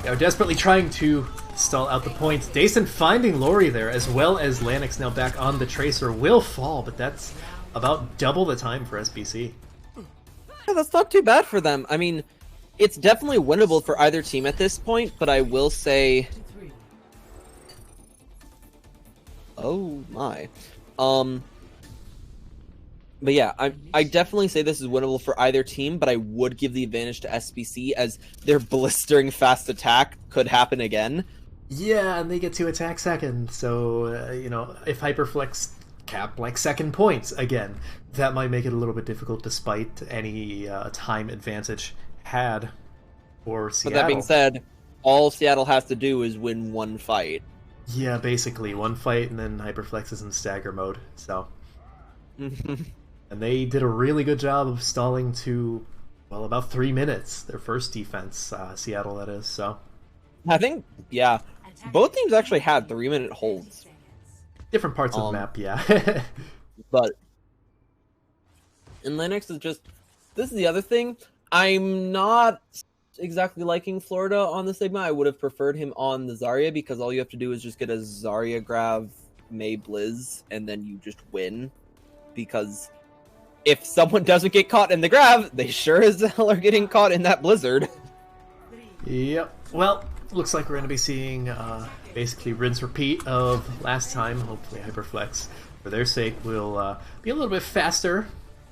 They are desperately trying to stall out the points. Dason finding Lori there, as well as Lanix now back on the Tracer, will fall, but that's about double the time for SBC. Yeah, that's not too bad for them. I mean, it's definitely winnable for either team at this point, but I will say... Oh my. But yeah, I definitely say this is winnable for either team, but I would give the advantage to SBC as their blistering fast attack could happen again. Yeah, and they get to attack second, so, you know, if Hyperflex cap like second points again, that might make it a little bit difficult despite any time advantage had for Seattle. But that being said, all Seattle has to do is win one fight. Yeah, basically, one fight and then Hyperflex is in stagger mode, so... And they did a really good job of stalling to, well, about 3 minutes, their first defense, Seattle that is, so... I think, yeah, both teams actually had 3-minute holds. Different parts of the map, yeah. But, and Linux is just, this is the other thing, I'm not exactly liking Florida on the Sigma. I would have preferred him on the Zarya, because all you have to do is just get a Zarya Grav May Blizz, and then you just win. Because if someone doesn't get caught in the Grav, they sure as hell are getting caught in that Blizzard. Yep. Well, looks like we're going to be seeing basically rinse repeat of last time. Hopefully Hyperflex, for their sake, will be a little bit faster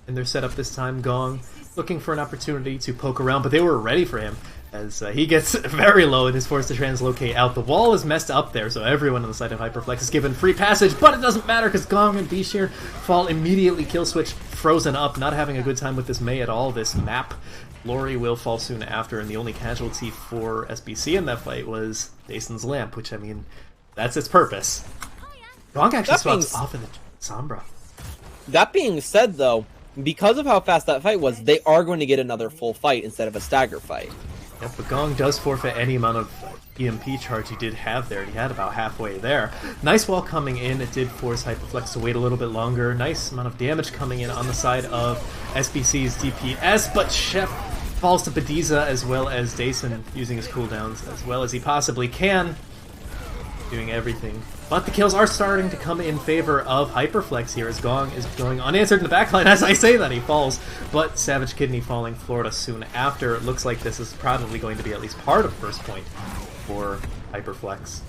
in their setup this time. Gong looking for an opportunity to poke around, but they were ready for him as he gets very low and is forced to translocate out. The wall is messed up there, so everyone on the side of Hyperflex is given free passage, but it doesn't matter because Gong and B-Shear fall immediately. Killswitch frozen up, not having a good time with this Mei at all, this map. Lori will fall soon after, and the only casualty for SBC in that fight was Dason's Lamp, which, I mean, that's its purpose. Gong actually swaps off in the Sombra. That being said, though, because of how fast that fight was, they are going to get another full fight instead of a stagger fight. Yep, but Gong does forfeit any amount of EMP charge he did have there, and he had about halfway there. Nice wall coming in. It did force Hyperflex to wait a little bit longer. Nice amount of damage coming in on the side of SBC's DPS, but Chef falls to Bediza as well as Dason using his cooldowns as well as he possibly can, doing everything. But the kills are starting to come in favor of Hyperflex here as Gong is going unanswered in the backline. As I say that, he falls, but Savage Kidney falling Florida soon after. It looks like this is probably going to be at least part of first point for Hyperflex.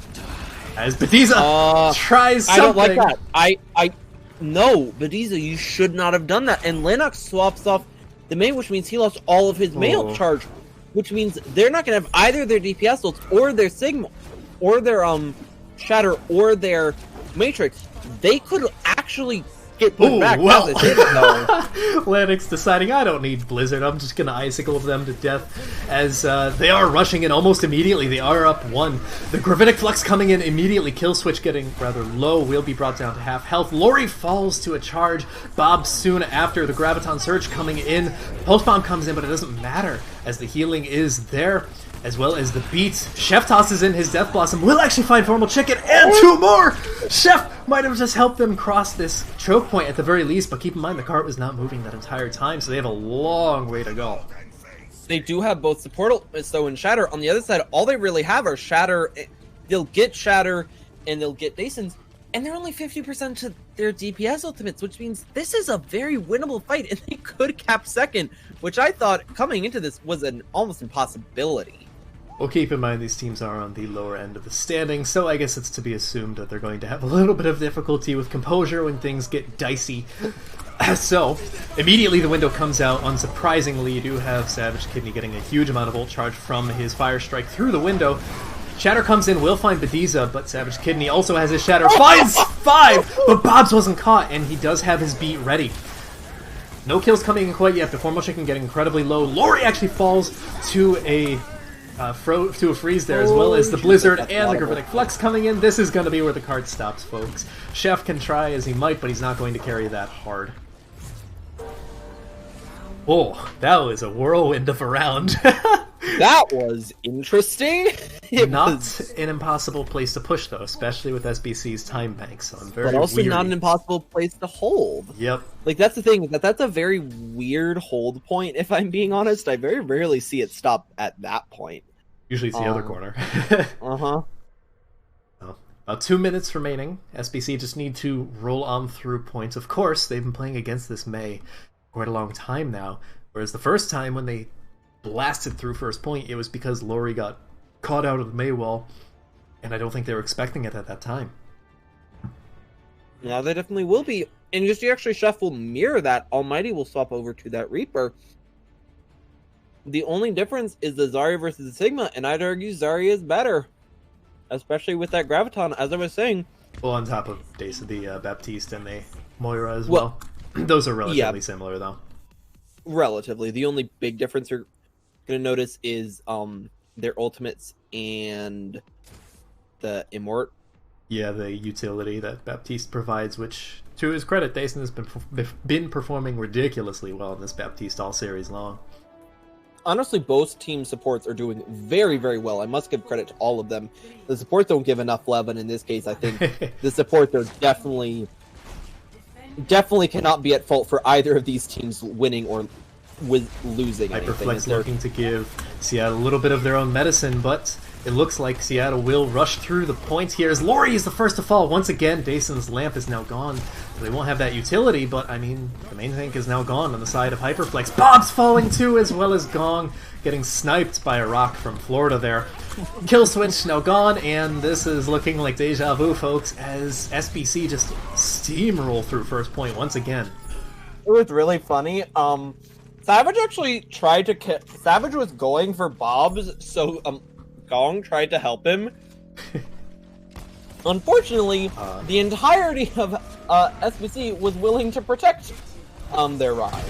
As Bediza tries something. I don't like that. No, Bediza, you should not have done that. And Lennox swaps off the Mei, which means he lost all of his mail charge, which means they're not going to have either their DPS ults or their Sigma or their Shatter or their Matrix. They could actually get put back. Well. Lennox deciding, I don't need Blizzard, I'm just gonna icicle them to death as they are rushing in almost immediately. They are up one. The Gravitic Flux coming in immediately. Killswitch getting rather low, will be brought down to half health. Lori falls to a charge. Bob soon after. The Graviton Surge coming in. Pulse Bomb comes in, but it doesn't matter as the healing is there, as well as the beats. Chef tosses in his Death Blossom, will actually find Formal Chicken, and two more! Chef might have just helped them cross this choke point at the very least, but keep in mind the cart was not moving that entire time, so they have a long way to go. They do have both support, so in Shatter. On the other side, all they really have are Shatter. They'll get Shatter, and they'll get Dasons, and they're only 50% to their DPS ultimates, which means this is a very winnable fight, and they could cap second, which I thought coming into this was an almost impossibility. Well, keep in mind these teams are on the lower end of the standings, so I guess it's to be assumed that they're going to have a little bit of difficulty with composure when things get dicey. So, immediately the window comes out. Unsurprisingly, you do have Savage Kidney getting a huge amount of ult charge from his Fire Strike through the window. Shatter comes in, will find Bediza, but Savage Kidney also has his Shatter. Finds 5, but Bobs wasn't caught, and he does have his beat ready. No kills coming in quite yet. The Formal Chicken getting incredibly low. Lori actually falls to a freeze there, as well as the Blizzard and the Gravitic Flux coming in. This is going to be where the card stops, folks. Chef can try as he might, but he's not going to carry that hard. Oh, that was a whirlwind of a round. That was interesting. Not an impossible place to push, though, especially with SBC's time bank, so I'm very But also weary. not an impossible place to hold. Yep. Like, that's the thing, that's a very weird hold point, if I'm being honest. I very rarely see it stop at that point. Usually it's the other corner. Uh-huh. Oh, about 2 minutes remaining. SBC just need to roll on through points. Of course, they've been playing against this Mei quite a long time now, whereas the first time when they blasted through first point, it was because Lori got caught out of the Mei wall, and I don't think they were expecting it at that time. Now they definitely will be. And just actually Chef will mirror that. Almighty will swap over to that Reaper. The only difference is the Zarya versus the Sigma, and I'd argue Zarya is better. Especially with that Graviton, as I was saying. Well, on top of the Baptiste and the Moira as well. Those are relatively similar, though. Relatively. The only big difference you're going to notice is their ultimates and the Immort. Yeah, the utility that Baptiste provides, which, to his credit, Dason has been performing ridiculously well in this Baptiste all series long. Honestly, both team supports are doing very, very well. I must give credit to all of them. The supports don't give enough love, and in this case, I think the supports are definitely cannot be at fault for either of these teams winning or losing. Hyperflex looking to give Seattle a little bit of their own medicine, but it looks like Seattle will rush through the points here as Lori is the first to fall. Once again, Dason's lamp is now gone. They won't have that utility, but I mean, the main tank is now gone on the side of Hyperflex. Bob's falling too, as well as Gong getting sniped by a rock from Florida there. Kill switch now gone, and this is looking like deja vu, folks, as SBC just steamroll through first point once again. It was really funny. Savage actually tried to Savage was going for Bob's, so Gong tried to help him. Unfortunately, the entirety of SBC was willing to protect their ride.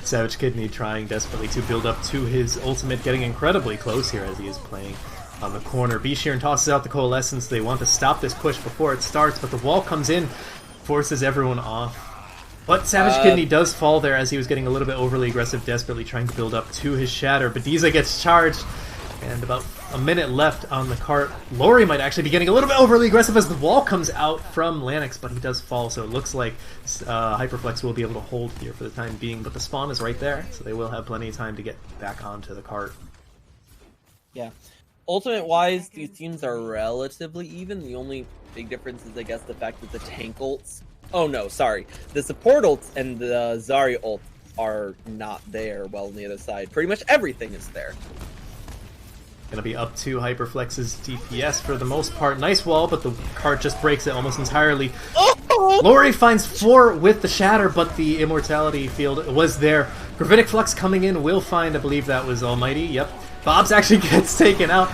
Savage Kidney trying desperately to build up to his ultimate, getting incredibly close here as he is playing on the corner. B-Sheeran tosses out the Coalescence. They want to stop this push before it starts, but the wall comes in, forces everyone off. But Savage Kidney does fall there as he was getting a little bit overly aggressive, desperately trying to build up to his Shatter. Bediza gets charged, and about a minute left on the cart. Lori might actually be getting a little bit overly aggressive as the wall comes out from Lanix, but he does fall, so it looks like Hyperflex will be able to hold here for the time being, but the spawn is right there, so they will have plenty of time to get back onto the cart. Yeah. Ultimate-wise, these teams are relatively even. The only big difference is, I guess, the fact that the tank ults... Oh, no, sorry. The support ults and the Zarya ult are not there, while on the other side, pretty much everything is there. Gonna be up to Hyperflex's DPS for the most part. Nice wall, but the cart just breaks it almost entirely. Oh! Lori finds 4 with the Shatter, but the Immortality field was there. Gravitic Flux coming in will find, I believe that was Almighty, yep. Bobs actually gets taken out.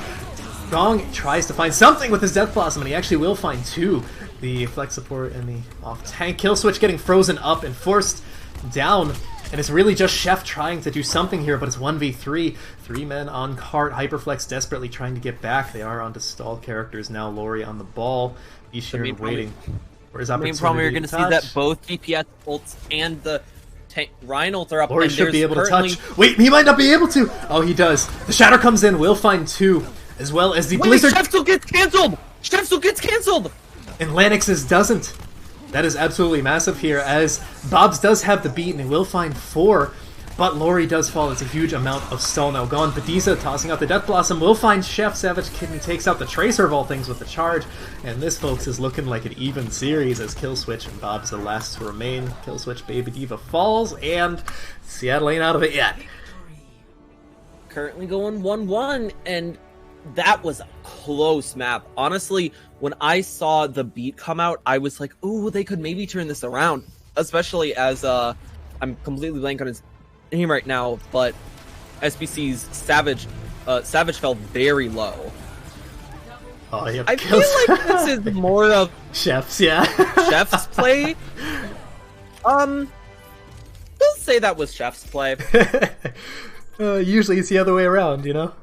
Gong tries to find something with his Death Blossom, and he actually will find 2. The Flex support and the off-tank kill switch getting frozen up and forced down. And it's really just Chef trying to do something here, but it's 1v3. 3 men on cart. Hyperflex desperately trying to get back. They are onto stall characters now. Lori on the ball. B-Sheeran waiting for his opportunity. The main problem, you're going to see that both DPS ults and the Ryan ults are up. Lori should be able to touch. Wait, he might not be able to. Oh, he does. The Shatter comes in. Will find 2, as well as the Blizzard. Chef still gets cancelled. Chef still gets cancelled. And Lanix's doesn't. That is absolutely massive here, as Bobs does have the beat and he will find 4, but Lori does fall. It's a huge amount of stall now gone. Bediza tossing out the Death Blossom will find Chef. Savage Kidney takes out the Tracer of all things with the charge, and this, folks, is looking like an even series as Killswitch and Bob's the last to remain. Killswitch Baby Diva falls, and Seattle ain't out of it yet. Currently going 1-1, and that was a close map. Honestly, when I saw the beat come out, I was like, ooh, they could maybe turn this around. Especially as, I'm completely blank on his name right now, but SBC's Savage fell very low. Oh, yep. I feel like this is more of Chef's, yeah. Chef's play. We'll say that was Chef's play. Usually it's the other way around, you know?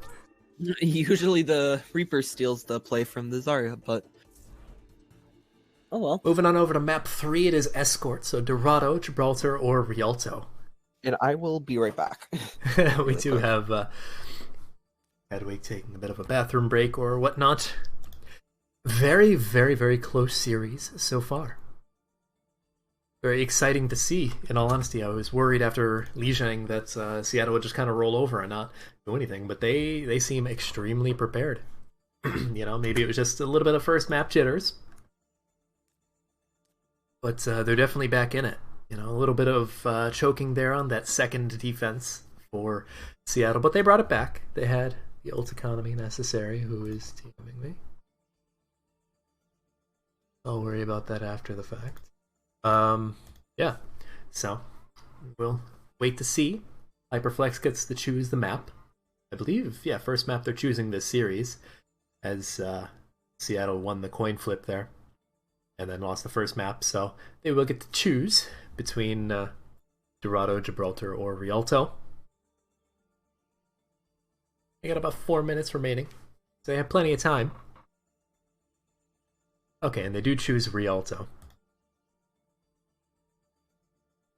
Usually the Reaper steals the play from the Zarya, but oh well. Moving on over to map 3, it is Escort, so Dorado, Gibraltar, or Rialto. And I will be right back. We do have Hedwig taking a bit of a bathroom break or whatnot. Very, very, very close series so far. Very exciting to see, in all honesty. I was worried after Lijiang that Seattle would just kind of roll over and not do anything, but they seem extremely prepared. You know, maybe it was just a little bit of first map jitters, but they're definitely back in it. You know, a little bit of choking there on that second defense for Seattle, but they brought it back. They had the ult economy necessary, who is TMing me. I'll worry about that after the fact. Yeah, so we'll wait to see. Hyperflex gets to choose the map. I believe, yeah, first map they're choosing this series, as Seattle won the coin flip there and then lost the first map, so they will get to choose between Dorado, Gibraltar, or Rialto. They got about 4 minutes remaining, so they have plenty of time. Okay, and they do choose Rialto.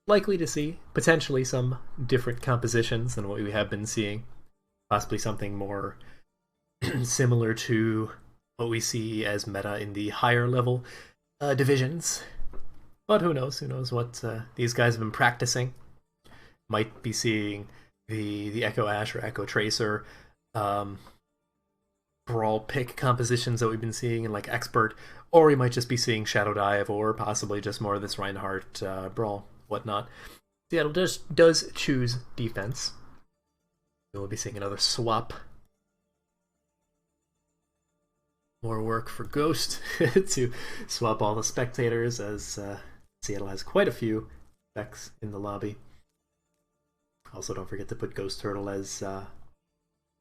Likely to see potentially some different compositions than what we have been seeing. Possibly something more similar to what we see as meta in the higher level divisions. But who knows? Who knows what these guys have been practicing. Might be seeing the Echo Ash or Echo Tracer brawl pick compositions that we've been seeing in like Expert, or we might just be seeing Shadow Dive, or possibly just more of this Reinhardt brawl, whatnot. Seattle does choose defense. We'll be seeing another swap. More work for Ghost to swap all the spectators, as Seattle has quite a few specs in the lobby. Also, don't forget to put Ghost Turtle as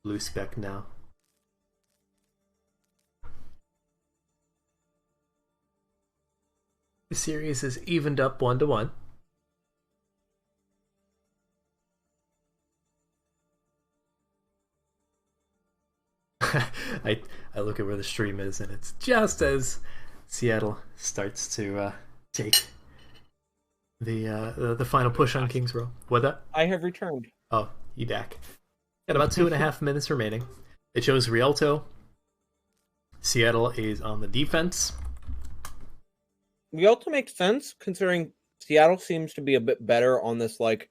blue spec now. The series is evened up 1-1. I look at where the stream is, and it's just as Seattle starts to take the final push on King's Row. What that? I have returned. Oh, you back. Got about 2.5 minutes remaining. It shows Rialto. Seattle is on the defense. Rialto makes sense, considering Seattle seems to be a bit better on this, like,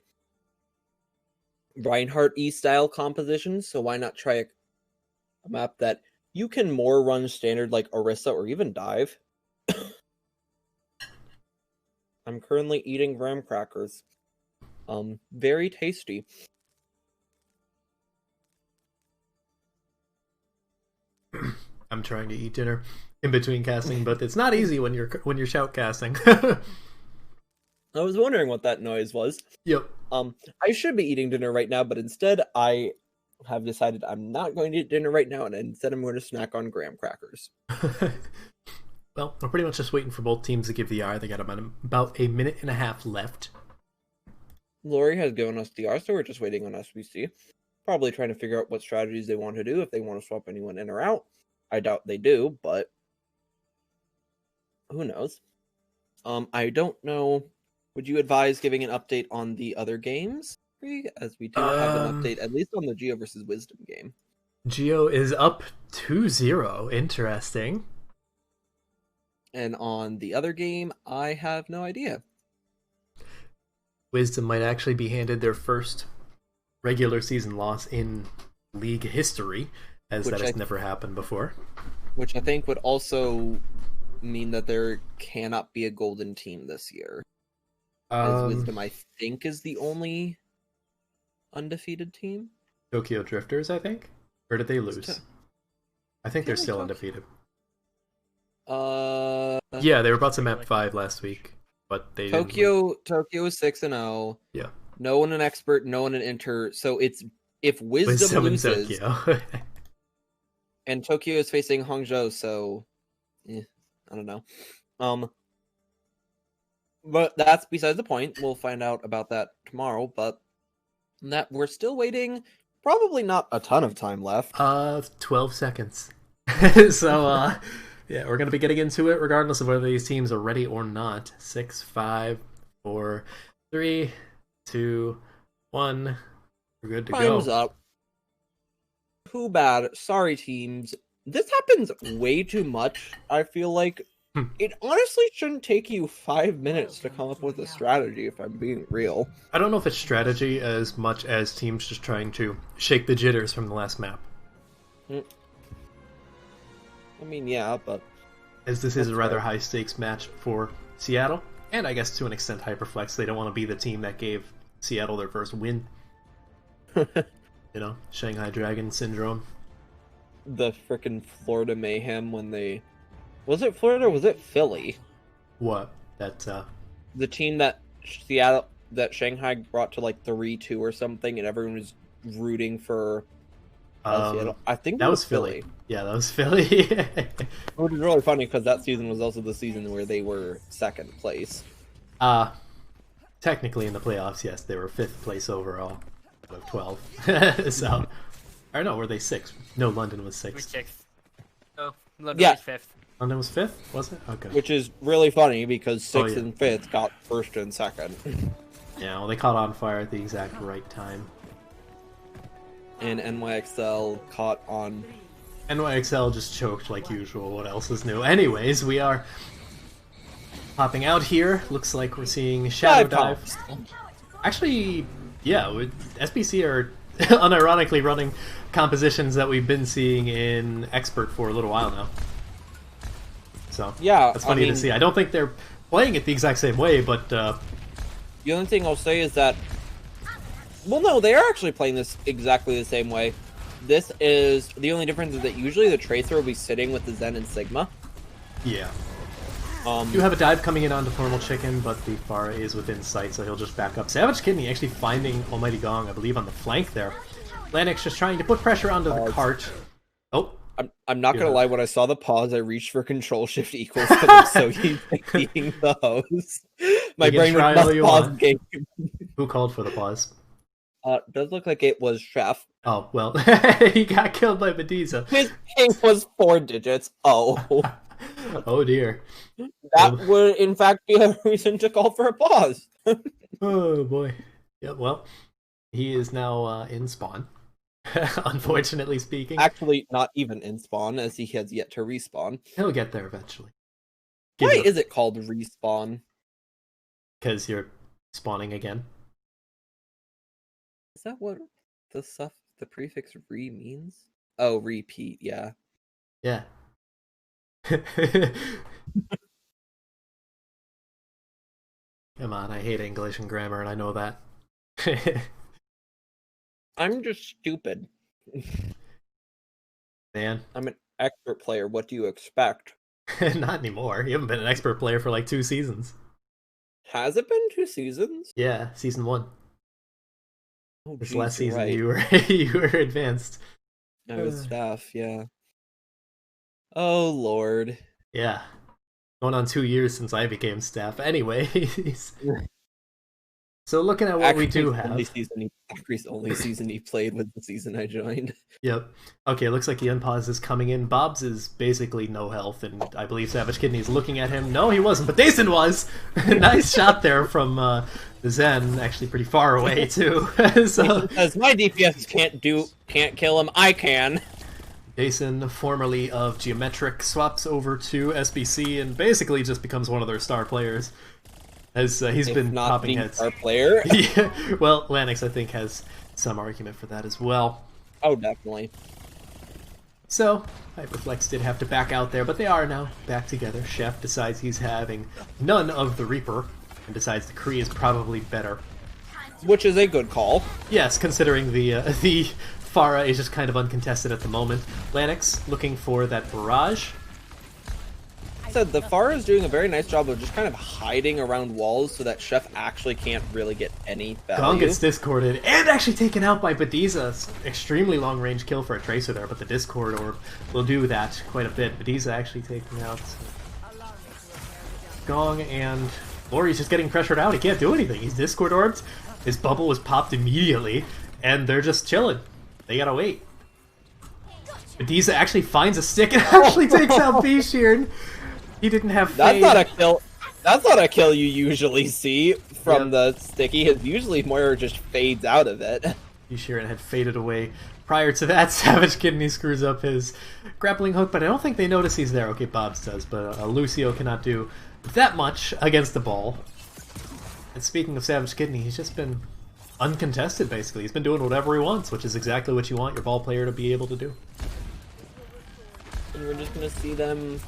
Reinhardt-y style composition, so why not try a map that you can more run standard like Orisa or even Dive. I'm currently eating graham crackers. Very tasty. I'm trying to eat dinner in between casting, but it's not easy when you're shout casting. I was wondering what that noise was. Yep. I should be eating dinner right now, but instead I have decided I'm not going to eat dinner right now, and instead I'm going to snack on graham crackers. Well, we're pretty much just waiting for both teams to give the R. They got about a minute and a half left. Lori has given us the R, so we're just waiting on SBC. Probably trying to figure out what strategies they want to do, if they want to swap anyone in or out. I doubt they do, but who knows? I don't know. Would you advise giving an update on the other games? As we do have an update, at least on the Geo versus Wisdom game. Geo is up 2-0. Interesting. And on the other game, I have no idea. Wisdom might actually be handed their first regular season loss in league history, as that has never happened before. Which I think would also mean that there cannot be a golden team this year. As Wisdom, I think, is the only undefeated team. Tokyo Drifters, I think? Or did they lose? I think they're still undefeated. Yeah, they were about to map 5 last week, but they Tokyo is 6-0. Yeah. No one an expert, no one an inter. So it's if Wisdom loses, And Tokyo is facing Hangzhou, so I don't know. But that's besides the point. We'll find out about that tomorrow. But that we're still waiting. Probably not a ton of time left. 12 seconds. So, yeah, we're gonna be getting into it regardless of whether these teams are ready or not. 6, 5, 4, 3, 2, 1. We're good to go. Time's up. Too bad. Sorry, teams. This happens way too much, I feel like. It honestly shouldn't take you 5 minutes to come up with a strategy, if I'm being real. I don't know if it's strategy as much as teams just trying to shake the jitters from the last map. I mean, yeah, but... As this is a rather high-stakes match for Seattle, and I guess to an extent Hyperflex, they don't want to be the team that gave Seattle their first win. You know, Shanghai Dragon syndrome. The frickin' Florida Mayhem when they... Was it Florida or was it Philly? What? That, The team that Shanghai brought to like 3-2 or something, and everyone was rooting for Seattle. I think that was Philly. Yeah, that was Philly. Which is really funny because that season was also the season where they were second place. Technically in the playoffs, yes, they were 5th place overall out of 12. So, or no, were they 6th? No, London was 6th. 6th. Oh, London Yeah. was 5th. London was 5th, was it? Okay. Which is really funny because 6th yeah. and 5th got 1st and 2nd. Yeah, well, they caught on fire at the exact right time. And NYXL caught on... NYXL just choked like usual. What else is new? Anyways, we are popping out here. Looks like we're seeing Shadow Dive. Actually, yeah, SBC are unironically running compositions that we've been seeing in Expert for a little while now. So, Yeah, that's funny to see. I don't think they're playing it the exact same way, but... The only thing I'll say is that... Well, no, they are actually playing this exactly the same way. This is... The only difference is that usually the Tracer will be sitting with the Zen and Sigma. yeah. You have a dive coming in onto Formal Chicken, but the Pharah is within sight, so he'll just back up. Savage Kidney actually finding Almighty Gong, I believe, on the flank there. Lanix just trying to put pressure onto the cart. Oh. I'm not gonna lie, when I saw the pause, I reached for Control Shift equals because I'm so used to being the host. My brain would not pause game. Who called for the pause? Does look like it was Chef. Oh, well, he got killed by Mediza. His name was 4 digits. Oh. Oh dear. That would, in fact, be a reason to call for a pause. Oh boy. Yeah, well, he is now in spawn. Unfortunately speaking. Actually, not even in spawn, as he has yet to respawn. He'll get there eventually. Why is it called respawn? Because you're spawning again. Is that what the prefix re means? Oh, repeat, yeah. Yeah. Come on, I hate English and grammar, and I know that. I'm just stupid. Man. I'm an expert player. What do you expect? Not anymore. You haven't been an expert player for like 2 seasons. Has it been 2 seasons? Yeah, season 1. Oh, this geez, last season right. you were advanced. I was staff, yeah. Oh Lord. Yeah. Going on 2 years since I became staff. Anyways. So looking at what we do have. Zachary's only season he played was the season I joined. Yep. Okay, looks like the unpause is coming in. Bob's is basically no health, and I believe Savage Kidney is looking at him. No, he wasn't, but Dason was! Nice shot there from the Zen, actually pretty far away, too. So, as my DPS can't kill him, I can. Dason, formerly of Geometric, swaps over to SBC and basically just becomes one of their star players. As he's been popping heads. Star player. Yeah. Well, Lanix, I think, has some argument for that as well. Oh, definitely. So, Hyperflex did have to back out there, but they are now back together. Chef decides he's having none of the Reaper, and decides the Kree is probably better. Which is a good call. Yes, considering the Pharah is just kind of uncontested at the moment. Lanix looking for that barrage. said, the Pharah is doing a very nice job of just kind of hiding around walls so that Chef actually can't really get any value. Gong gets discorded and actually taken out by Bediza. Extremely long range kill for a Tracer there, but the Discord Orb will do that quite a bit. Bediza actually taking out Gong, and Lori's just getting pressured out. He can't do anything. He's Discord Orbed. His bubble was popped immediately, and they're just chilling. They gotta wait. Bediza actually finds a stick and actually takes out B-Sheeran. He didn't have fade. That's not a kill. That's not a kill you usually see from the sticky. His usually Moira just fades out of it. B-Sheeran had faded away. Prior to that, Savage Kidney screws up his grappling hook, but I don't think they notice he's there. Okay, Bobs does, but Lucio cannot do that much against the ball. And speaking of Savage Kidney, he's just been uncontested, basically. He's been doing whatever he wants, which is exactly what you want your ball player to be able to do. And we're just going to see them...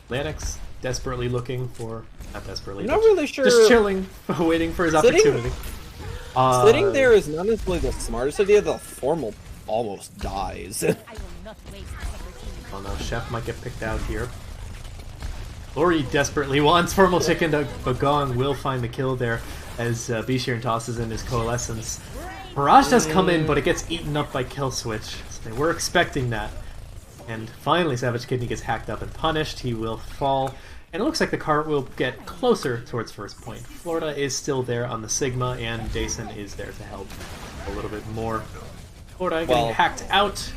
Lanix desperately looking for... Not desperately, I'm not really sure... Just chilling, waiting for his opportunity. Sitting there is not necessarily the smartest idea. The Formal almost dies. Oh no, Chef might get picked out here. Lori desperately wants Formal Chicken, but Gong will find the kill there as B-Sheeran tosses in his Coalescence. Barrage does come in, but it gets eaten up by Kill Switch. So they were expecting that. And finally, Savage Kidney gets hacked up and punished. He will fall. And it looks like the cart will get closer towards first point. Florida is still there on the Sigma, and Dason is there to help a little bit more. Florida getting hacked out.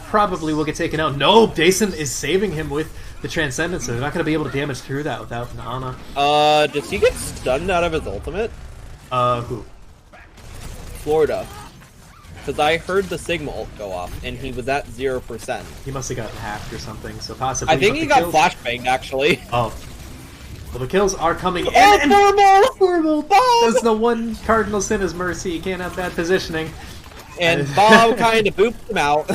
Probably will get taken out. No, Dason is saving him with the Transcendence, so they're not going to be able to damage through that without an Ana. Does he get stunned out of his ultimate? Who? Florida. Because I heard the Sigma ult go off, and he was at 0%. He must have gotten hacked or something, so possibly... I think he got flashbanged, actually. Oh. Well, the kills are coming in, and Formal does the one cardinal sin as mercy. He can't have bad positioning. And Bob kind of booped him out.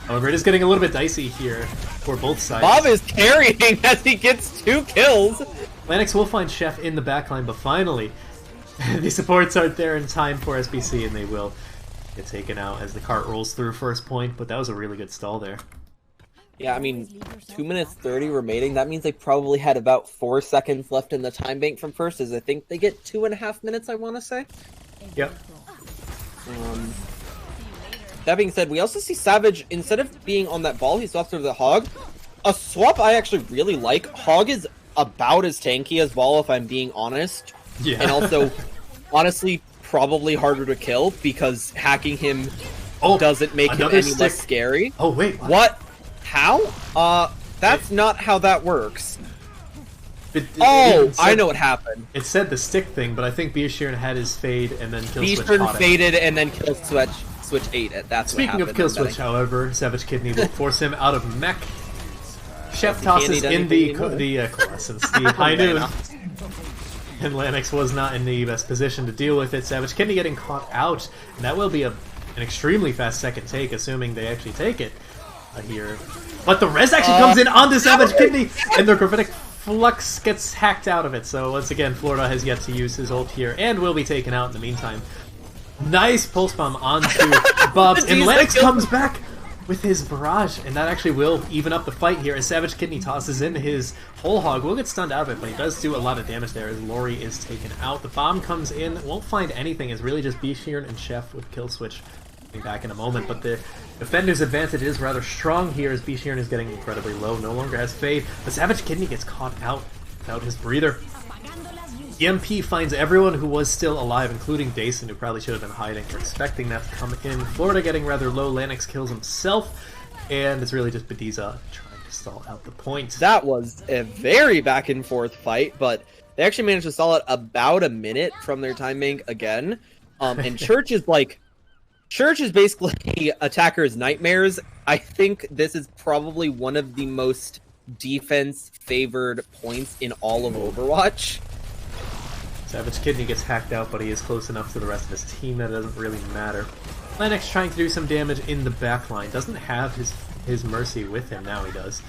However, it is getting a little bit dicey here for both sides. Bob is carrying as he gets 2 kills. Lanix will find Chef in the backline, but finally, the supports aren't there in time for SBC, and they will get taken out as the cart rolls through first point, but that was a really good stall there. Yeah, I mean, 2 minutes 30 remaining. That means they probably had about 4 seconds left in the time bank from first, as I think they get 2.5 minutes, I want to say. Yep. That being said, we also see Savage, instead of being on that ball, he swaps over the Hog. A swap I actually really like. Hog is about as tanky as Ball, if I'm being honest. Yeah. And also, honestly, probably harder to kill, because hacking him doesn't make him any less scary. Oh, wait. What? How? That's not how that works. I know what happened. It said the stick thing, but I think B-Sheeran had his fade and then Kill Switch B-Sheeran faded and then Kill Switch 8. That's Speaking what happened. of Kill Switch, however, Savage Kidney will force him out of mech. Chef tosses in the Coalescence, the High Noon. And Lanix was not in the best position to deal with it. Savage Kidney getting caught out, and that will be an extremely fast second take, assuming they actually take it here. But the res actually comes in onto Savage Kidney, and the Gravitic Flux gets hacked out of it. So once again, Florida has yet to use his ult here, and will be taken out in the meantime. Nice pulse bomb onto Bobs, and Lanix comes back with his barrage, and that actually will even up the fight here as Savage Kidney tosses in his whole hog. Will get stunned out of it, but he does do a lot of damage there as Lori is taken out. The bomb comes in, won't find anything. It's really just B-Sheeran and Chef with Kill Switch. Be back in a moment, but the defender's advantage is rather strong here as B-Sheeran is getting incredibly low. No longer has fade, but Savage Kidney gets caught out without his breather. EMP finds everyone who was still alive, including Dason, who probably should have been hiding. We're expecting that to come in. Florida getting rather low. Lanix kills himself, and it's really just Bediza trying to stall out the point. That was a very back and forth fight, but they actually managed to stall it about a minute from their time bank again. And Church is basically attacker's nightmares. I think this is probably one of the most defense-favored points in all of Overwatch. Savage Kidney gets hacked out, but he is close enough to the rest of his team that it doesn't really matter. Lanix trying to do some damage in the backline. Doesn't have his Mercy with him, now he does.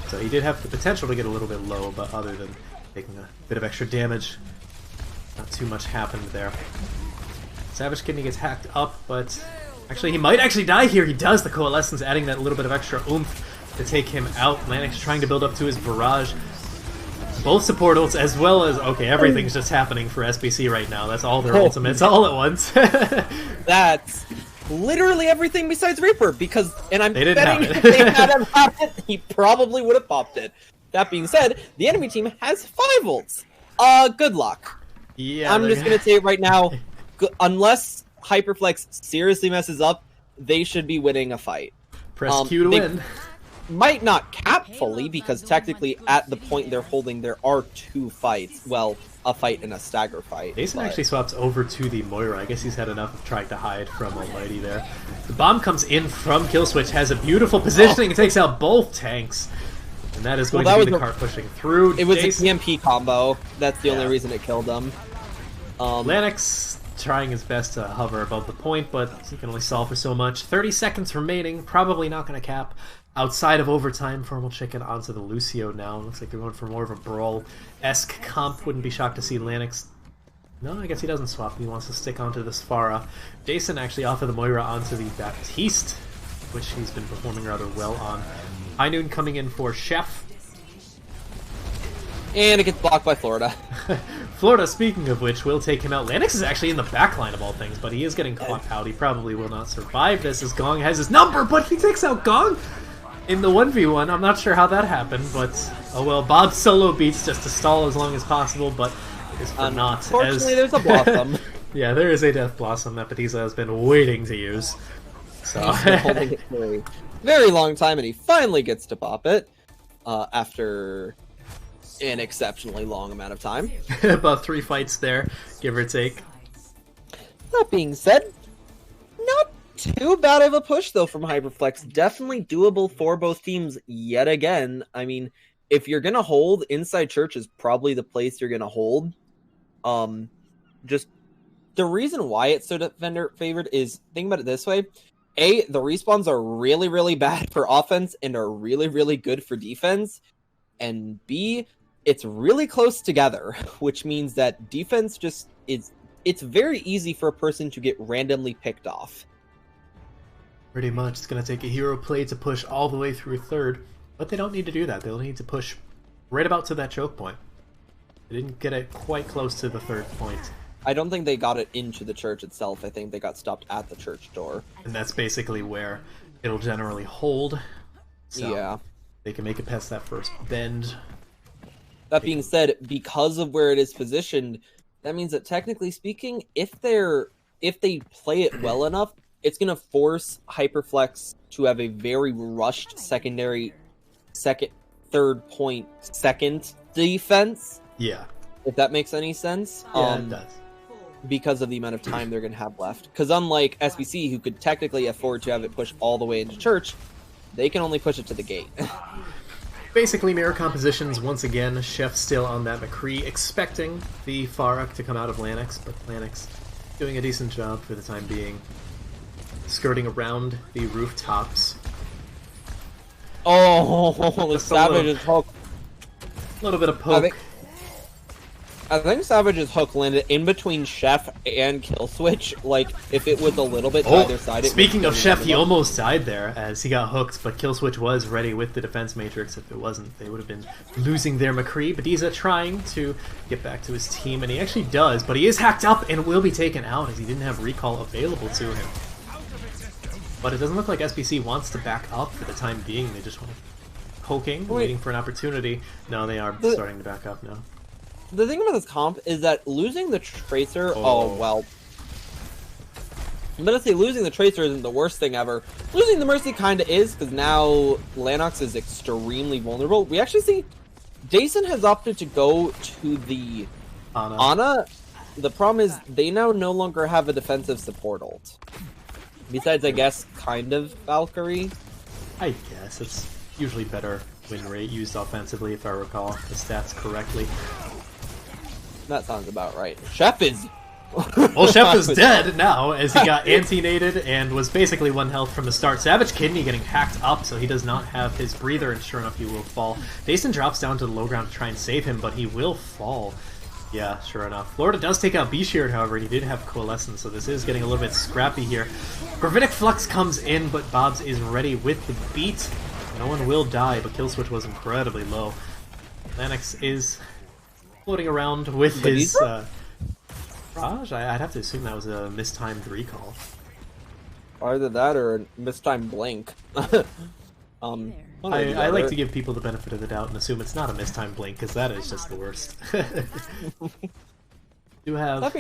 So he did have the potential to get a little bit low, but other than taking a bit of extra damage, not too much happened there. Savage Kidney gets hacked up, but actually he might actually die here. He does, the Coalescence adding that little bit of extra oomph. to take him out. Lanix trying to build up to his barrage. Both support ults as well as... Okay, everything's just happening for SBC right now. That's all their ultimates all at once. That's literally everything besides Reaper, because... And I'm They didn't betting have it. if they had him have it, he probably would have popped it. That being said, the enemy team has 5 ults. Good luck. Yeah, I'm just going to say it right now. Unless Hyperflex seriously messes up, they should be winning a fight. Press Q to win. Might not cap fully, because technically at the point they're holding, there are 2 fights. Well, a fight and a stagger fight. Jason actually swaps over to the Moira. I guess he's had enough of trying to hide from Almighty there. The bomb comes in from Killswitch, has a beautiful positioning, and takes out both tanks. And that is going to be the cart pushing through. It was Jason, an EMP combo. That's the only reason it killed them. Lanix trying his best to hover above the point, but he can only solve for so much. 30 seconds remaining, probably not going to cap. Outside of overtime, Formal Chicken onto the Lucio now. Looks like they're going for more of a Brawl-esque comp. Wouldn't be shocked to see Lanix... No, I guess he doesn't swap. He wants to stick onto this Pharah. Jason actually off of the Moira onto the Baptiste, which he's been performing rather well on. High Noon coming in for Chef. And it gets blocked by Florida. Florida, speaking of which, will take him out. Lanix is actually in the backline of all things, but he is getting caught out. He probably will not survive this as Gong has his number, but he takes out Gong in the 1v1. I'm not sure how that happened, but oh well. Bob's solo beats just to stall as long as possible, but it is for naught. Unfortunately, there's a Blossom. Yeah, there is a Death Blossom that Baptista has been waiting to use. So He's been holding it for a very long time, and he finally gets to pop it after an exceptionally long amount of time. about 3 fights there, give or take. That being said, not too bad of a push, though, from Hyperflex. Definitely doable for both teams yet again. I mean, if you're going to hold, Inside Church is probably the place you're going to hold. Just the reason why it's so defender favored is, think about it this way. A, the respawns are really, really bad for offense and are really, really good for defense. And B, it's really close together, which means that defense just is... It's very easy for a person to get randomly picked off. Pretty much. It's going to take a hero play to push all the way through third, but they don't need to do that. They'll need to push right about to that choke point. They didn't get it quite close to the third point. I don't think they got it into the church itself. I think they got stopped at the church door. And that's basically where it'll generally hold. So yeah. They can make it past that first bend. That being said, because of where it is positioned, that means that technically speaking, if they play it well enough, it's going to force Hyperflex to have a very rushed third point second defense. Yeah. If that makes any sense. Yeah, it does. Because of the amount of time they're going to have left. Because unlike SBC, who could technically afford to have it push all the way into church, they can only push it to the gate. Basically mirror compositions once again. Chef still on that McCree, expecting the Pharah to come out of Lanix, but Lanix doing a decent job for the time being. Skirting around the rooftops. Oh, the Just Savage's hook. A little bit of poke. I think Savage's hook landed in between Chef and Killswitch. Like, if it was a little bit to either side... Speaking of Chef, he almost died there as he got hooked, but Killswitch was ready with the defense matrix. If it wasn't, they would have been losing their McCree. Baptista trying to get back to his team, and he actually does, but he is hacked up and will be taken out as he didn't have recall available to him. But it doesn't look like SBC wants to back up for the time being. They just want to poking, waiting for an opportunity. No, they are starting to back up now. The thing about this comp is that losing the Tracer... Oh, well. I'm gonna say losing the Tracer isn't the worst thing ever. Losing the Mercy kinda is, because now Lanox is extremely vulnerable. We actually see Jason has opted to go to the Ana. The problem is they now no longer have a defensive support ult. Besides, I guess, kind of Valkyrie. I guess. It's usually better win rate used offensively, if I recall the stats correctly. That sounds about right. Chef is... Well, Chef is dead now, as he got anti-nated and was basically 1 health from the start. Savage Kidney getting hacked up, so he does not have his breather, and sure enough, he will fall. Jason drops down to the low ground to try and save him, but he will fall. Yeah, sure enough. Florida does take out B-Sheared, however, and he did have Coalescence, so this is getting a little bit scrappy here. Gravitic Flux comes in, but Bobs is ready with the beat. No one will die, but kill switch was incredibly low. Lennox is floating around with his Raj. I'd have to assume that was a mistimed recall. Either that or a mistimed blink. I like to give people the benefit of the doubt and assume it's not a mistimed blink, because that is just the worst. You have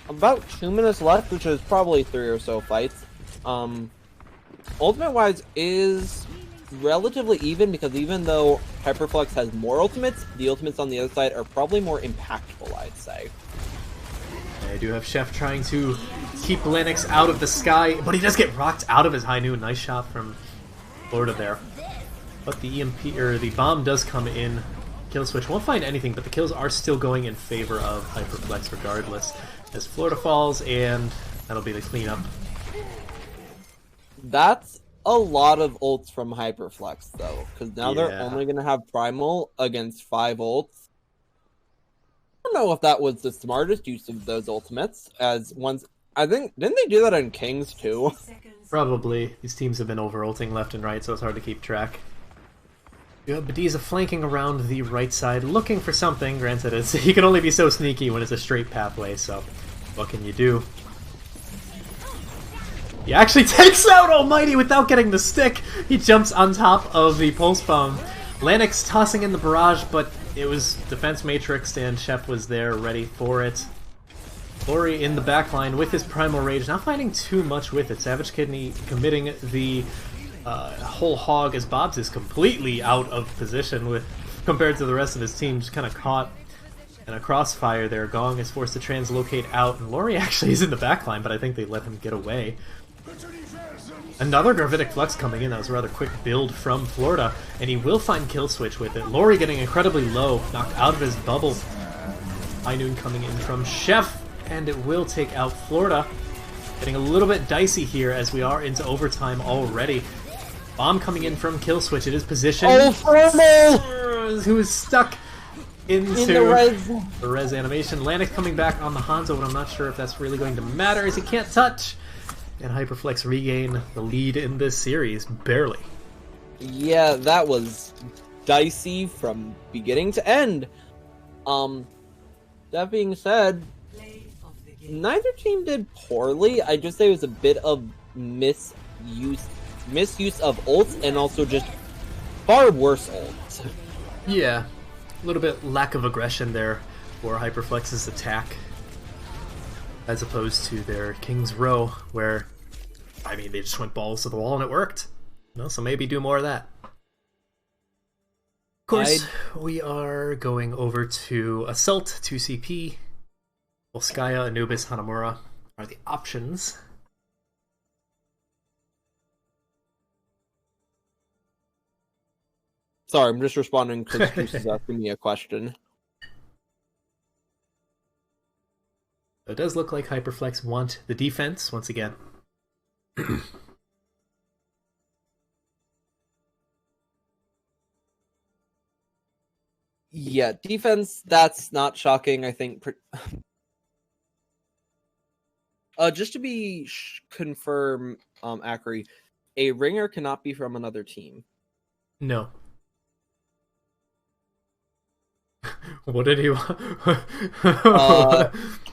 about 2 minutes left, which is probably 3 or so fights. Ultimate wise is relatively even, because even though Hyperflex has more ultimates, the ultimates on the other side are probably more impactful, I'd say. I do have Chef trying to keep Lennox out of the sky, but he does get rocked out of his high noon. Nice shot from Florida there. But the EMP, or the bomb does come in. Kill switch won't find anything, but the kills are still going in favor of Hyperflex regardless. As Florida falls, and that'll be the cleanup. That's a lot of ults from Hyperflex, though, because now they're only going to have Primal against 5 ults. I don't know if that was the smartest use of those ultimates, as once... I think... Didn't they do that on Kings, too? Probably. These teams have been over-ulting left and right, so it's hard to keep track. You have Bediza flanking around the right side, looking for something. Granted, he can only be so sneaky when it's a straight pathway, so what can you do? He actually takes out Almighty without getting the stick! He jumps on top of the pulse bomb. Lennox tossing in the barrage, but it was defense matrixed and Chef was there ready for it. Lori in the backline with his Primal Rage, not finding too much with it. Savage Kidney committing the whole hog as Bobs is completely out of position with compared to the rest of his team, just kind of caught in a crossfire there. Gong is forced to translocate out, and Lori actually is in the backline, but I think they let him get away. Another Gravitic Flux coming in. That was a rather quick build from Florida, and he will find kill switch with it. Lori getting incredibly low, knocked out of his bubble. High noon coming in from Chef, and it will take out Florida. Getting a little bit dicey here as we are into overtime already. Bomb coming in from kill switch. It is positioned. Oh, Formal! Who is stuck into the res animation. Lennox coming back on the Hanzo, but I'm not sure if that's really going to matter as he can't touch. And Hyperflex regain the lead in this series, barely. Yeah, that was dicey from beginning to end. That being said, neither team did poorly. I just say it was a bit of misuse of ults, and also just far worse ults. Yeah, a little bit lack of aggression there for Hyperflex's attack, as opposed to their King's Row, where, I mean, they just went balls to the wall and it worked. You know, so maybe do more of that. Of course, we are going over to Assault 2CP. Volskaya, Anubis, Hanamura are the options. Sorry, I'm just responding because Juice is asking me a question. It does look like Hyperflex want the defense once again. Yeah, defense, that's not shocking, I think. Just to be confirm, Akri, a ringer cannot be from another team. No. What did he want?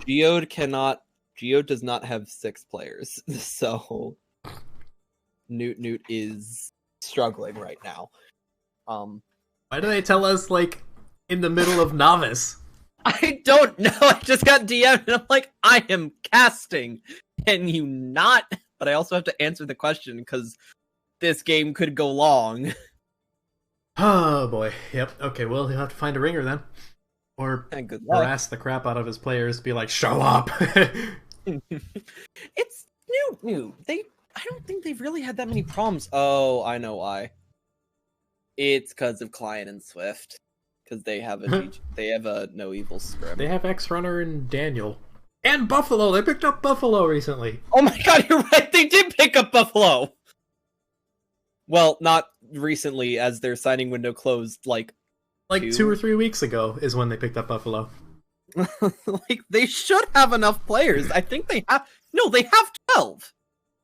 Geode does not have 6 players, so Newt is struggling right now. Why do they tell us, like, in the middle of Novice? I don't know. I just got DM'd and I'm like, I am casting. Can you not? But I also have to answer the question because this game could go long. Oh boy. Yep. Okay, well, he'll have to find a ringer then. Or harass the crap out of his players, be like, show up! It's new. I don't think they've really had that many problems. Oh, I know why. It's because of Client and Swift. Because they have a no evil script. They have X-Runner and Daniel. And Buffalo! They picked up Buffalo recently! Oh my god, you're right! They did pick up Buffalo! Well, not recently, as their signing window closed, like 2 or 3 weeks ago is when they picked up Buffalo. Like, they should have enough players. I think they have... No, they have 12!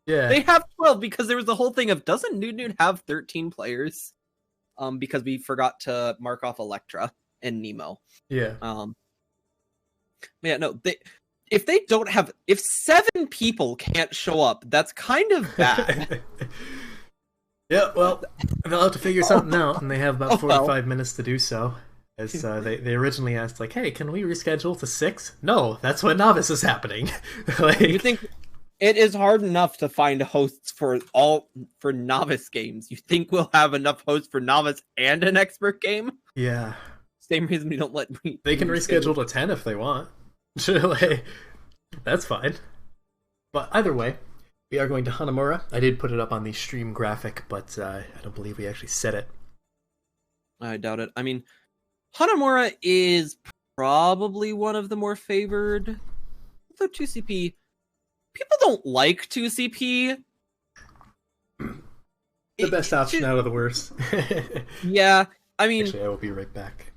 Yeah. They have 12 because there was the whole thing of doesn't Nude have 13 players? Because we forgot to mark off Electra and Nemo. Yeah. Yeah, no, if 7 people can't show up, that's kind of bad. Yeah, well, they'll have to figure something out, and they have about 45 well. minutes to do so. As they originally asked, like, hey, can we reschedule to 6? No, that's when Novice is happening. Like, You think it is hard enough to find hosts for Novice games? You think we'll have enough hosts for Novice and an expert game? yeah. Same reason we don't let They can reschedule to 10 if they want. Like, that's fine. But either way, we are going to Hanamura. I did put it up on the stream graphic, but I don't believe we actually said it. I doubt it. I mean, Hanamura is probably one of the more favored. Although 2CP, people don't like 2CP. The best option out of the worst. Yeah, I mean, Actually, I will be right back.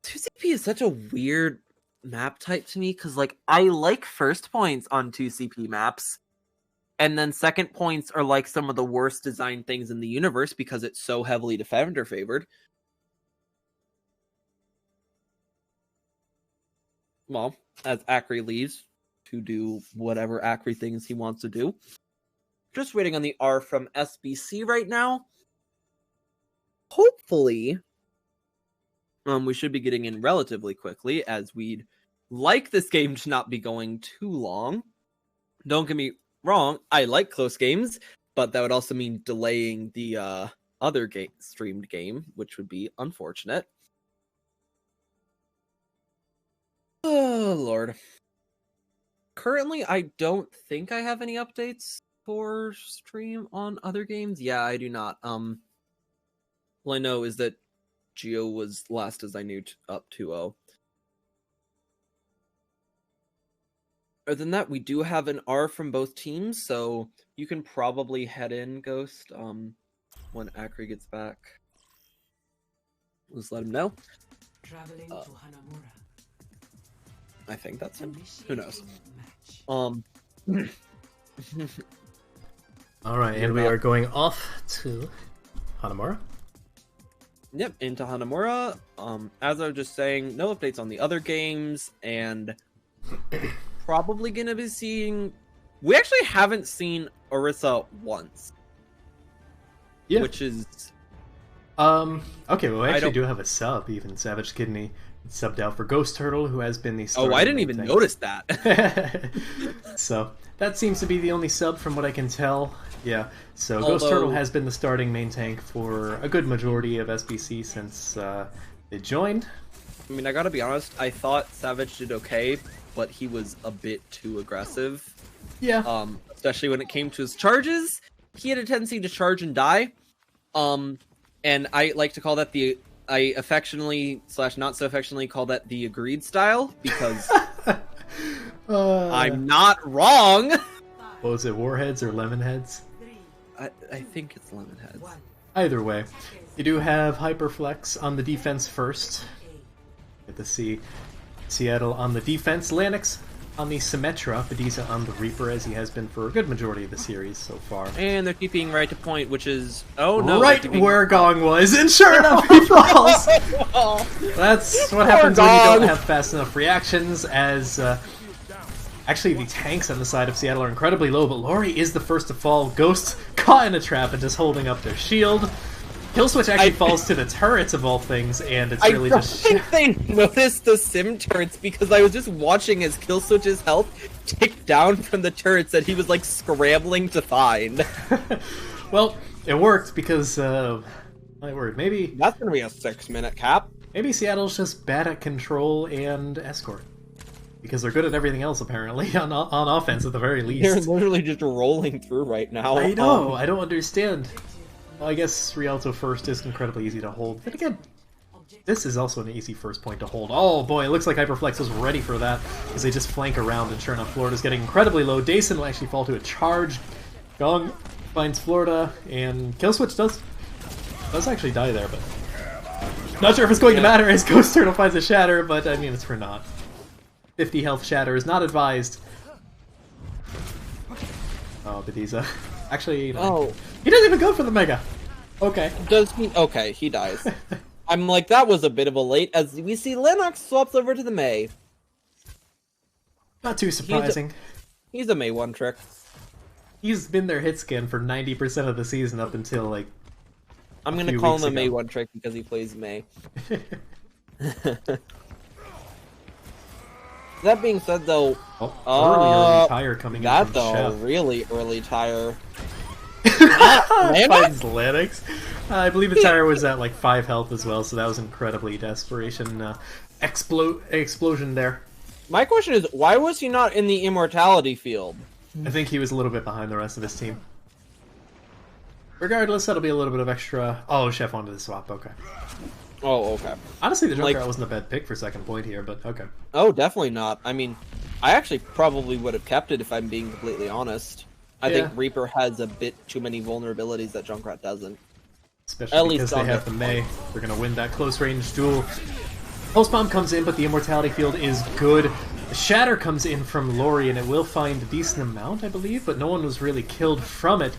2CP is such a weird map type to me because, like, I like first points on 2CP maps, and then second points are like some of the worst designed things in the universe because it's so heavily defender favored. Well, as Acri leaves to do whatever Acri things he wants to do. Just waiting on the R from SBC right now. Hopefully, we should be getting in relatively quickly, as we'd like this game to not be going too long. Don't get me wrong, I like close games, but that would also mean delaying the other streamed game, which would be unfortunate. Oh, Lord. Currently, I don't think I have any updates for stream on other games. Yeah, I do not. All I know is that Geo was last as I knew up 2-0. Other than that, we do have an R from both teams, so you can probably head in, Ghost, when Acri gets back. Let's let him know. Traveling to Hanamura. I think that's him. Who knows? Alright, and we are going off to Hanamura. Yep, into Hanamura. As I was just saying, no updates on the other games, and probably gonna be seeing. We actually haven't seen Orisa once. Yeah. Which is. Okay, well, we actually do have a sub, even Savage Kidney subbed out for Ghost Turtle, who has been the starting I didn't even notice that. So, that seems to be the only sub from what I can tell. Yeah, so Ghost Turtle has been the starting main tank for a good majority of SBC since they joined. I mean, I gotta be honest, I thought Savage did okay, but he was a bit too aggressive. Yeah. Especially when it came to his charges. He had a tendency to charge and die. And I like to call that I affectionately / not so affectionately call that the agreed style, because I'm not wrong. What was it, Warheads or Lemonheads? I think it's Lemonheads. Either way, you do have Hyperflex on the defense first. Get to see Seattle on the defense, Lanix on the Symmetra, Bediza on the Reaper, as he has been for a good majority of the series so far. And they're keeping right to point, which is no, right where Gong was, and sure enough, he falls. That's what happens when you don't have fast enough reactions. As actually, the tanks on the side of Seattle are incredibly low, but Lori is the first to fall. Ghost caught in a trap and just holding up their shield. Killswitch actually falls to the turrets of all things, and it's really just... I don't think they noticed the sim turrets, because I was just watching as Killswitch's health ticked down from the turrets that he was, like, scrambling to find. Well, it worked because, my word, maybe... That's gonna be a 6-minute cap. Maybe Seattle's just bad at control and escort. Because they're good at everything else, apparently, on offense at the very least. They're literally just rolling through right now. I know, I don't understand. Well, I guess Rialto first is incredibly easy to hold. Then again, this is also an easy first point to hold. Oh boy, it looks like Hyperflex was ready for that, as they just flank around, and sure enough, Florida's getting incredibly low. Dason will actually fall to a charge. Gong finds Florida, and Killswitch does actually die there, but not sure if it's going to matter as Ghost Turtle finds a Shatter, but I mean, it's for naught. 50 health Shatter is not advised. Oh, Bediza. Actually, no. Oh, He doesn't even go for the Mega! Okay. does he? Okay, he dies. I'm like, that was a bit of a late, as we see Lennox swaps over to the Mei. Not too surprising. He's a Mei one-trick. He's been their hit skin for 90% of the season up until, like, I'm a gonna few call weeks him a Mei ago. one-trick because he plays Mei. That being said, though, Early tire coming in that from though, Chef. really early tire. Finds Lennox. I believe the tire was at like 5 health as well, so that was incredibly desperation. Explosion there. My question is, why was he not in the immortality field? I think he was a little bit behind the rest of his team. Regardless, that'll be a little bit of extra... Oh, Chef wanted to swap, okay. Oh, okay. Honestly, the Junkrat Like- wasn't a bad pick for second point here, but okay. Oh, definitely not. I mean, I actually probably would have kept it if I'm being completely honest. I think Yeah. Reaper has a bit too many vulnerabilities that Junkrat doesn't. Especially At least because they on have the the Mei. They're going to win that close range duel. Pulse Bomb comes in, but the Immortality Field is good. The Shatter comes in from Lori, and it will find a decent amount, I believe, but no one was really killed from it.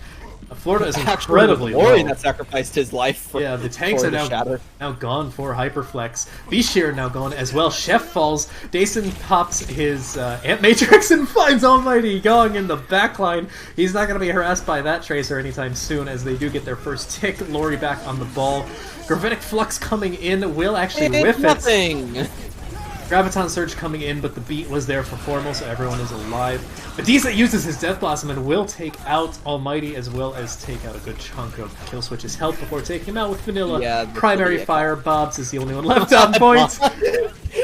Florida is incredibly Lori low. that sacrificed his life for, Yeah, the tanks for are the Shatter. now gone for Hyperflex. Vishir now gone as well. Chef falls. Dason pops his Ant Matrix and finds Almighty Gong in the backline. He's not going to be harassed by that Tracer anytime soon as they do get their first tick. Lori back on the ball. Gravitic Flux coming in will actually whiff it. Nothing. Graviton Surge coming in, but the beat was there for Formal, so everyone is alive. Bediza uses his Death Blossom and will take out Almighty as well as take out a good chunk of Killswitch's health before taking him out with Vanilla. Yeah, this Primary will be a- Fire. Bobs is the only one left on point.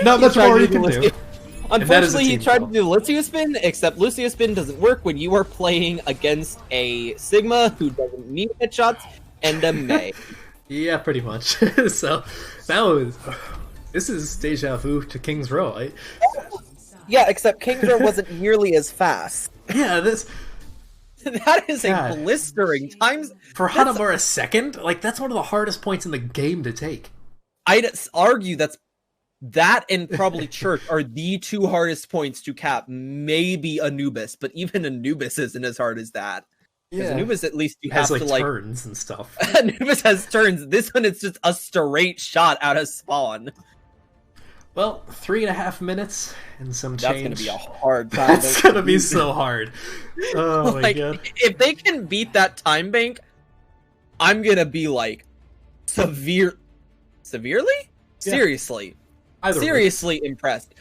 Not much tried more to he do can Lucio- do. Unfortunately, he team tried kill. to do Lucio Spin, except Lucio Spin doesn't work when you are playing against a Sigma who doesn't need headshots and a Mei. Yeah, pretty much. So, that was... This is deja vu to King's Row. Yeah, except Kingdra wasn't nearly as fast. Yeah, this... That is God. a blistering times. For Hanamura second, like, that's one of the hardest points in the game to take. I'd argue that and probably Church are the two hardest points to cap. Maybe Anubis, but even Anubis isn't as hard as that. Because Anubis, at least you It has, have like, to like. turns and stuff. Anubis has turns. This one is just a straight shot out of spawn. Well, 3.5 minutes and some That's change. gonna be a hard time. That's gonna be so hard. Oh my Like, god. if they can beat that time bank, I'm gonna be like severely, Yeah. seriously, Either way. seriously impressed.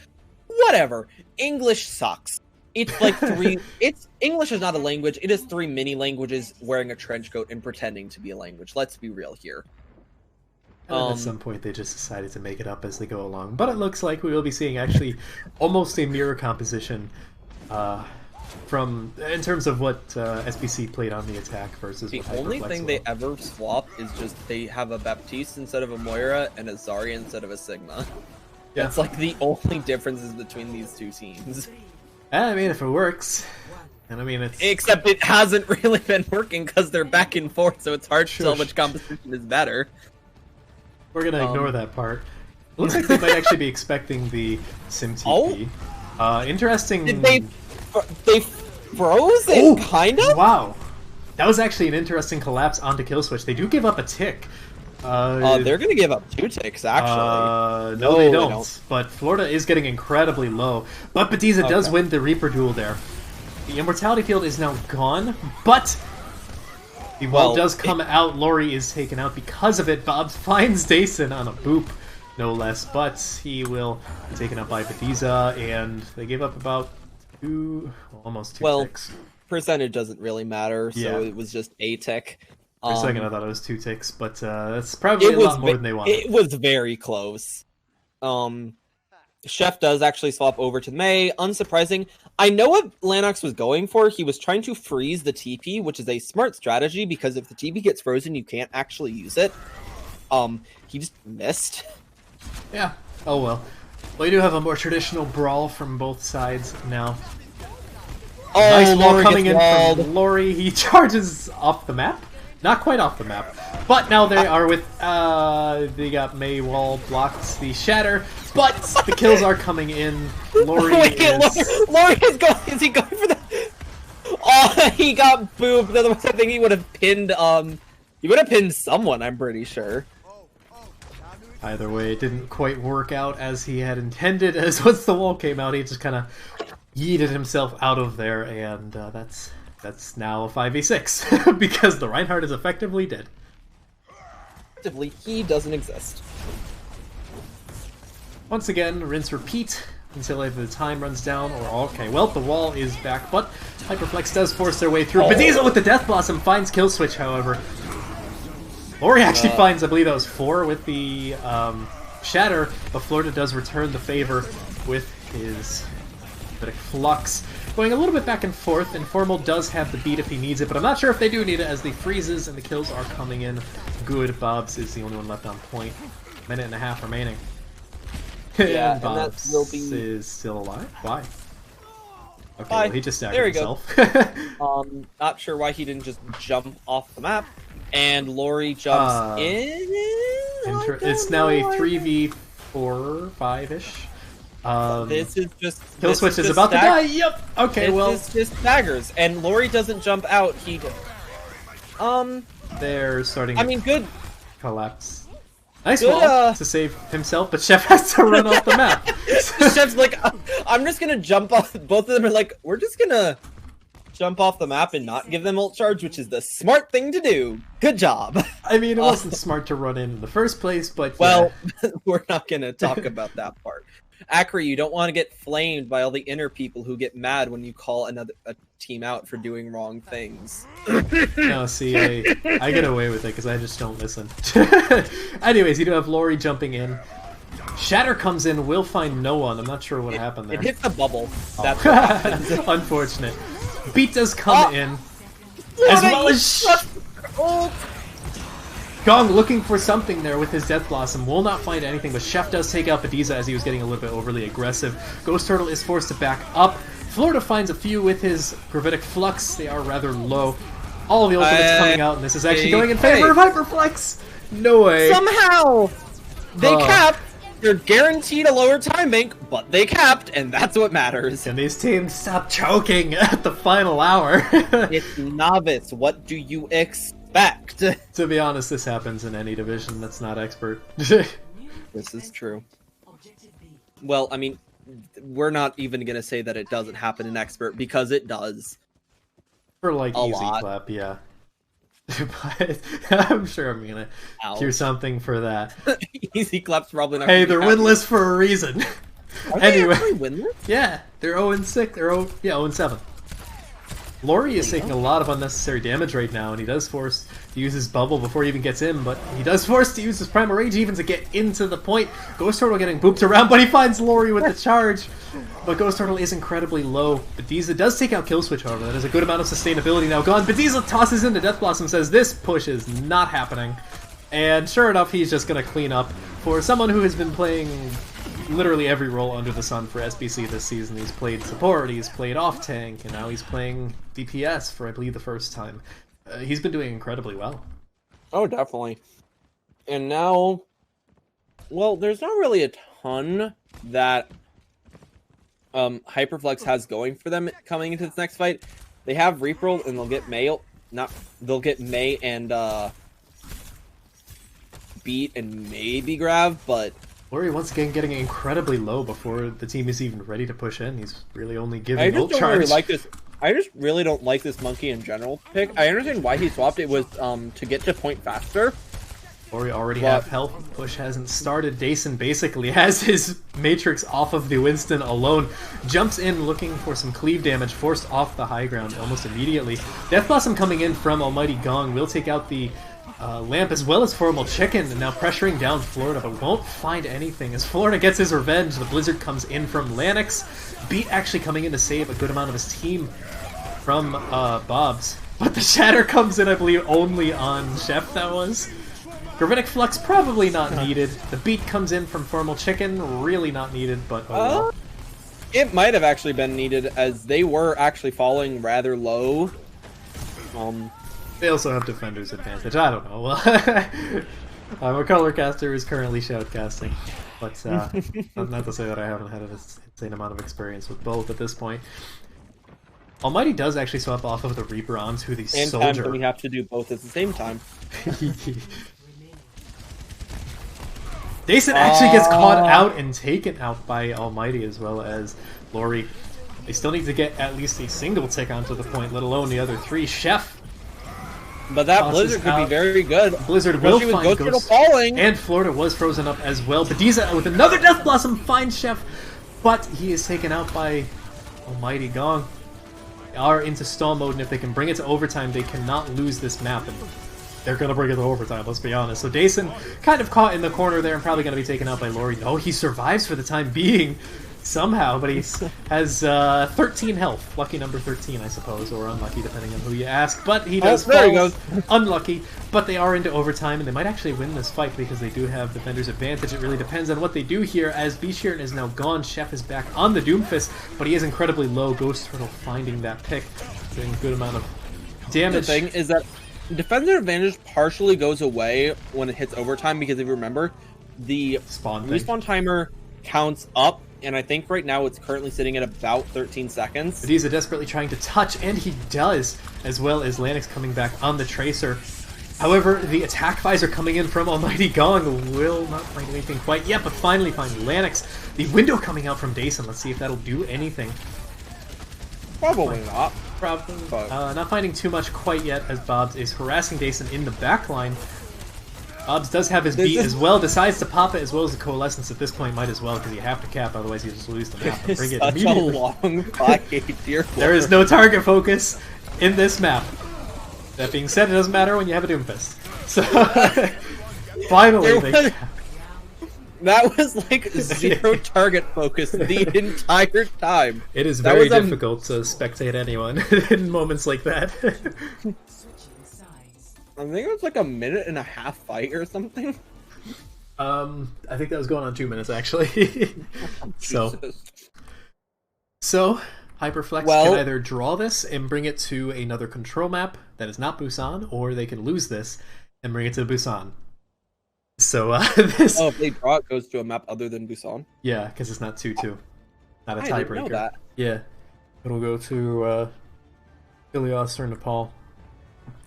Whatever. English sucks. It's like English is not a language. It is 3 mini languages wearing a trench coat and pretending to be a language. Let's be real here. And then at some point they just decided to make it up as they go along. But it looks like we will be seeing actually almost a mirror composition from in terms of what SBC played on the attack versus The what only Hyperflex thing will. they ever swap is just they have a Baptiste instead of a Moira and a Zarya instead of a Sigma. Yeah. That's like the only differences between these two teams. I mean, if it works. And I mean, it's... Except it hasn't really been working because they're back and forth, so it's hard to tell Shush. which composition is better. We're gonna ignore that part. It looks like they might actually be expecting the Sim TP. Interesting... Did they froze it, Oh! kind of? Wow! That was actually an interesting collapse onto Killswitch. They do give up a tick. They're gonna give up 2 ticks, actually. No, they don't. But Florida is getting incredibly low. But Bediza does win the Reaper duel there. The Immortality Field is now gone, but the wall does come out. Lori is taken out because of it. Bob finds Dason on a boop, no less, but he will be taken out by Bediza, and they gave up about almost two ticks. Percentage doesn't really matter, so it was just a tick. For a second I thought it was 2 ticks, but that's probably a lot more than they wanted. It was very close. Chef does actually swap over to Mei. Unsurprising. I know what Lanox was going for. He was trying to freeze the TP, which is a smart strategy because if the TP gets frozen, you can't actually use it. He just missed. Yeah. Oh well. Well, you do have a more traditional brawl from both sides now. Oh, Nice wall Lori coming gets in walled. from Lori. He charges off the map. Not quite off the map. But now they are with... they got Mei wall blocked the shatter. But the kills are coming in. Lori Wait, is... Lori is going... Is he going for the... Oh, He got booped. Otherwise, I think he would have pinned. He would have pinned someone. I'm pretty sure. Either way, it didn't quite work out as he had intended. As once the wall came out, he just kind of yeeted himself out of there, and that's now a 5v6 because the Reinhardt is effectively dead. Effectively, he doesn't exist. Once again, rinse repeat until either the time runs down or okay. Well, the wall is back, but Hyperflex does force their way through. Bediza with the Death Blossom finds kill switch, however. Lori actually finds, I believe that was 4 with the Shatter, but Florida does return the favor with his Flux. Going a little bit back and forth, Informal does have the beat if he needs it, but I'm not sure if they do need it as the freezes and the kills are coming in good. Bobs is the only one left on point. Minute and a half remaining. Yeah, and Bobs that will be... is still alive? Why? Okay, Bye. well, he just staggered There we himself. go. Not sure why he didn't just jump off the map. And Lori jumps in. It's now a 3v4, 5-ish. This is just kill switch is about to die. Yep. Okay. This is just daggers, and Lori doesn't jump out. He. They're starting. I mean, good. Collapse. Nice Good, wall to save himself, but Chef has to run off the map. Chef's like, I'm just gonna jump off. Both of them are like, we're just gonna jump off the map and not give them ult charge, which is the smart thing to do. Good job. I mean, it wasn't smart to run in the first place, but well, we're not gonna talk about that part. Akri, you don't want to get flamed by all the inner people who get mad when you call a team out for doing wrong things. No, see, I get away with it because I just don't listen. Anyways, you do have Lori jumping in. Shatter comes in, will find no one. I'm not sure what happened there. It hits the bubble. That's what happens. Unfortunate. Beat does come in, as well as Gong looking for something there with his Death Blossom. Will not find anything, but Chef does take out Bediza as he was getting a little bit overly aggressive. Ghost Turtle is forced to back up. Florida finds a few with his Gravitic Flux. They are rather low. All of the ultimates coming out, and this is actually going in favor of Hyperflex. No way. Somehow, they capped. They're guaranteed a lower time bank, but they capped, and that's what matters. And these teams stop choking at the final hour. It's Novice. What do you expect? To be honest, this happens in any division that's not expert. This is true. Well, I mean, we're not even going to say that it doesn't happen in expert, because it does. For like A easy lot. clap, yeah. But I'm sure I'm going to hear something for that. Easy clap's probably not. Hey, they're winless for a reason. Anyway, winless? yeah, they're 0-6. They're 0-7. Lori is taking a lot of unnecessary damage right now, and he does force to use his bubble before he even gets in, but he does force to use his Primal Rage even to get into the point. Ghost Turtle getting booped around, but he finds Lori with the charge. But Ghost Turtle is incredibly low. Bediza does take out Kill Switch, however. That is a good amount of sustainability now gone. Bediza tosses into Death Blossom, says this push is not happening. And sure enough, he's just going to clean up. For someone who has been playing literally every role under the sun for SBC this season, he's played support, he's played off-tank, and now he's playing DPS for, I believe, the first time. He's been doing incredibly well. Oh, definitely. And now, well, there's not really a ton that Hyperflex has going for them coming into this next fight. They have Reaper, and they'll get May. They'll get May and Beat and maybe Grav, but Lori once again getting incredibly low before the team is even ready to push in. He's really only giving ult charge. Really like this. I just really don't like this monkey in general pick. I understand why he swapped. It was to get to point faster. Lori already have health. Push hasn't started. Dason basically has his Matrix off of the Winston alone. Jumps in looking for some cleave damage. Forced off the high ground almost immediately. Death Blossom coming in from Almighty Gong will take out the Lamp as well as Formal Chicken, and now pressuring down Florida, but won't find anything. As Florida gets his revenge, the Blizzard comes in from Lanix. Beat actually coming in to save a good amount of his team from Bob's. But the Shatter comes in, I believe, only on Chef, that was. Gravitic Flux, probably not needed. The Beat comes in from Formal Chicken, really not needed, but oh well. It might have actually been needed, as they were actually falling rather low. They also have Defender's advantage. I don't know. Well, a color caster is currently shoutcasting, but not to say that I haven't had an insane amount of experience with both at this point. Almighty does actually swap off of the Reaper onto the And times Soldier. when we have to do both at the same time. Dason actually gets caught out and taken out by Almighty as well as Lori. They still need to get at least a single tick onto the point, let alone the other three. Chef. But that Tosses Blizzard could be out. very good. Blizzard will Especially with find Ghost Turtle Ghost. falling. And Florida was frozen up as well. Bediza with another Death Blossom finds Chef, but he is taken out by Almighty Gong. They are into stall mode, and if they can bring it to overtime, they cannot lose this map. And they're going to bring it to overtime, let's be honest. So Dason kind of caught in the corner there and probably going to be taken out by Lori. No, he survives for the time being somehow, but he has 13 health. Lucky number 13, I suppose, or unlucky, depending on who you ask. But he does there he fall. goes. Unlucky, but they are into overtime, and they might actually win this fight because they do have defender's advantage. It really depends on what they do here, as Bishirin is now gone. Chef is back on the Doomfist, but he is incredibly low. Ghost Turtle finding that pick, doing a good amount of damage. The thing is that defensive advantage partially goes away when it hits overtime, because if you remember, the respawn timer counts up, and I think right now it's currently sitting at about 13 seconds. Bediza desperately trying to touch, and he does, as well as Lanix coming back on the Tracer. However, the attack visor coming in from Almighty Gong will not find anything quite yet, but finally find Lanix. The window coming out from Dason. Let's see if that'll do anything. Probably not. Probably. But Not finding too much quite yet, as Bobs is harassing Dason in the backline. Bobs does have his beat as well, decides to pop it as well as the Coalescence at this point, might as well, because you have to cap, otherwise you just lose the map and bring it such a immediately. long fight, dear There is no target focus in this map. That being said, it doesn't matter when you have a Doomfist. So, finally, they... That was like zero target focus the entire time. It is very difficult to spectate anyone in moments like that. I think it was like a minute and a half fight or something. I think that was going on 2 minutes actually. So Hyperflex can either draw this and bring it to another control map that is not Busan, or they can lose this and bring it to Busan. So this. Oh, if they draw, it goes to a map other than Busan. Yeah, because it's not 2-2, not a I didn't know tiebreaker. that. Yeah, it'll go to Ilios or Nepal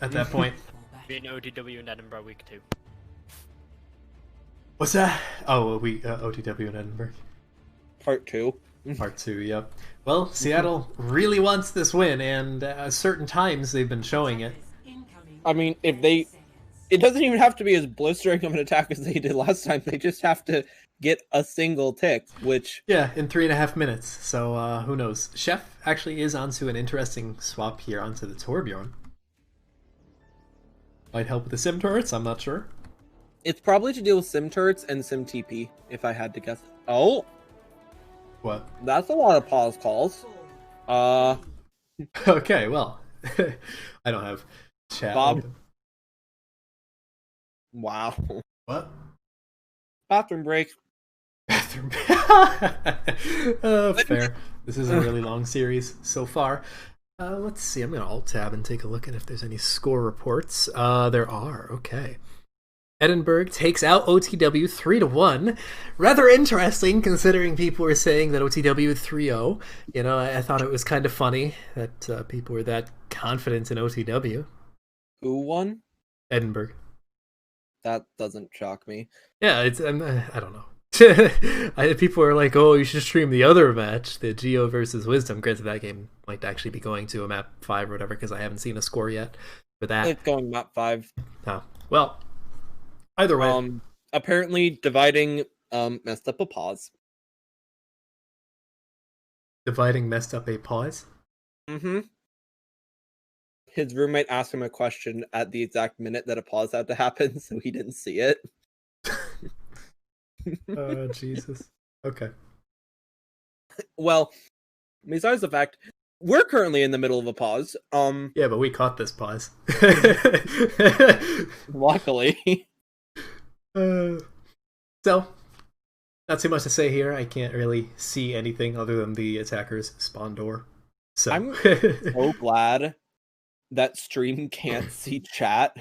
at that point. Be an OTW in Edinburgh week 2. What's that? Oh, we OTW in Edinburgh. Part 2. Part 2, yep. Well, Seattle really wants this win, and at certain times they've been showing it. I mean, if they... It doesn't even have to be as blistering of an attack as they did last time. They just have to get a single tick, which... Yeah, in 3.5 minutes. So, who knows? Chef actually is onto an interesting swap here onto the Torbjorn. Might help with the sim turrets, I'm not sure. It's probably to deal with sim turrets and sim TP, if I had to guess. Oh! What? That's a lot of pause calls. Okay, well. I don't have chat. Bob. Open. Wow. What? Bathroom break. Bathroom. Fair. This is a really long series so far. Let's see. I'm going to alt-tab and take a look at if there's any score reports. There are. Okay. Edinburgh takes out OTW 3-1. Rather interesting, considering people were saying that OTW 3-0. You know, I thought it was kind of funny that people were that confident in OTW. Who won? Edinburgh. That doesn't shock me. Yeah, it's I don't know. People are like, oh, you should stream the other match, the Geo versus Wisdom. Granted, that game might actually be going to a map 5 or whatever, because I haven't seen a score yet for that. It's going map 5. Oh, well, either way. Apparently dividing messed up a pause. Dividing messed up a pause? Mm-hmm. His roommate asked him a question at the exact minute that a pause had to happen, so he didn't see it. Oh, Jesus. Okay. Well, besides the fact, we're currently in the middle of a pause. Yeah, but we caught this pause. Luckily. So, not too much to say here. I can't really see anything other than the attacker's spawn door. So I'm so glad that stream can't see chat.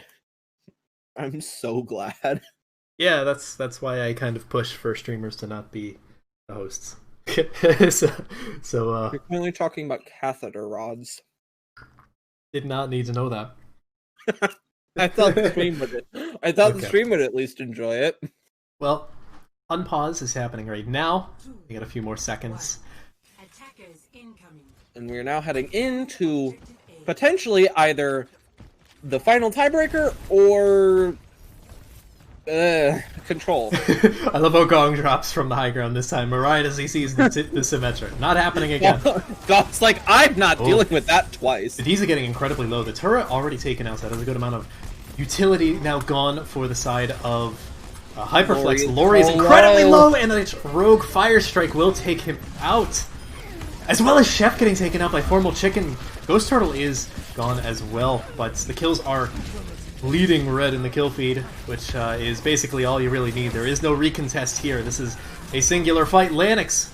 I'm so glad. Yeah, that's why I kind of push for streamers to not be the hosts. so You're currently talking about catheter rods. did not need to know that. I thought the stream would. I thought the Okay. stream would at least enjoy it. Well, unpause is happening right now. We got a few more seconds. Attackers incoming. And we are now heading into potentially either the final tiebreaker or control. I love how Gong drops from the high ground this time, right as he sees the symmetric. Not happening again. God's like, I'm not Oh. dealing with that twice. The D's are getting incredibly low. The turret already taken out, so that has a good amount of utility now gone for the side of Hyperflex. Lori is incredibly low, and a Rogue Fire Strike will take him out. As well as Chef getting taken out by Formal Chicken. Ghost Turtle is gone as well, but the kills are bleeding red in the kill feed, which is basically all you really need. There is no recontest here. This is a singular fight. Lanix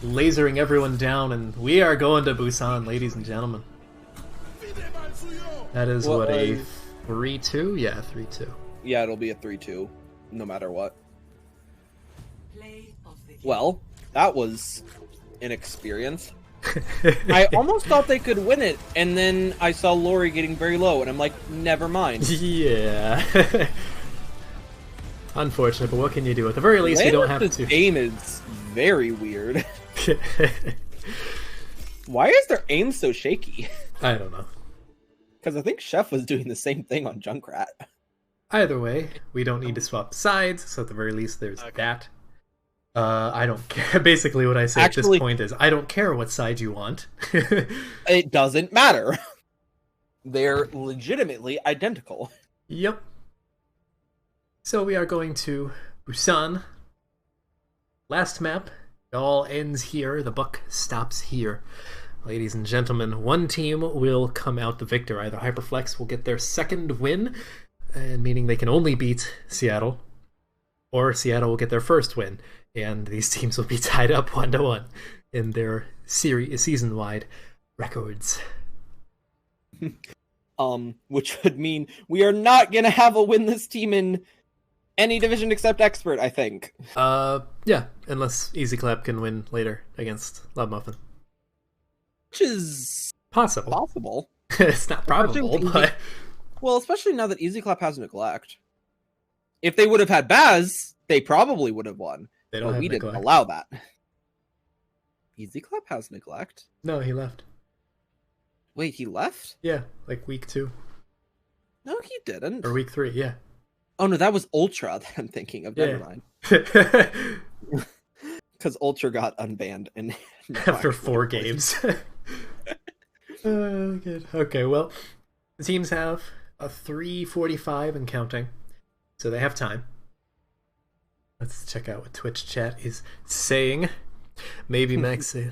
lasering everyone down, and we are going to Busan, ladies and gentlemen. That is what, a 3-2? Yeah, 3-2. Yeah, it'll be a 3-2, no matter what. Play of the game. Well, that was an experience. I almost thought they could win it, and then I saw Lori getting very low, and I'm like, never mind. Yeah. Unfortunate, but what can you do? At the very least, you don't have Lanix's to. aim is very weird. Why is their aim so shaky? I don't know. Because I think Chef was doing the same thing on Junkrat. Either way, we don't need to swap sides, so at the very least, there's that. I don't care. Basically, what I say at this point is, I don't care what side you want. It doesn't matter. They're legitimately identical. Yep. So we are going to Busan. Last map. It all ends here. The buck stops here. Ladies and gentlemen, one team will come out the victor. Either Hyperflex will get their second win, and meaning they can only beat Seattle, or Seattle will get their first win, and these teams will be tied up 1-1 in their season-wide records. Which would mean we are not gonna have a winless team in any division except Expert, I think. Yeah, unless Easy Clap can win later against Love Muffin. Which is Possible. possible. It's not probable, but... Well, especially now that Easy Clap has Neglect. If they would have had Baz, they probably would have won. They don't But have we Neglect. didn't allow that. Easy Clap has Neglect? No, he left. Wait, he left? Yeah, like week 2. No, he didn't. Or week 3, yeah. Oh no, that was Ultra that I'm thinking of. Never mind. Because Ultra got unbanned and After 4 games. Good. Okay, well, the teams have a 3:45 and counting, so they have time. Let's check out what Twitch chat is saying. Maybe map 6.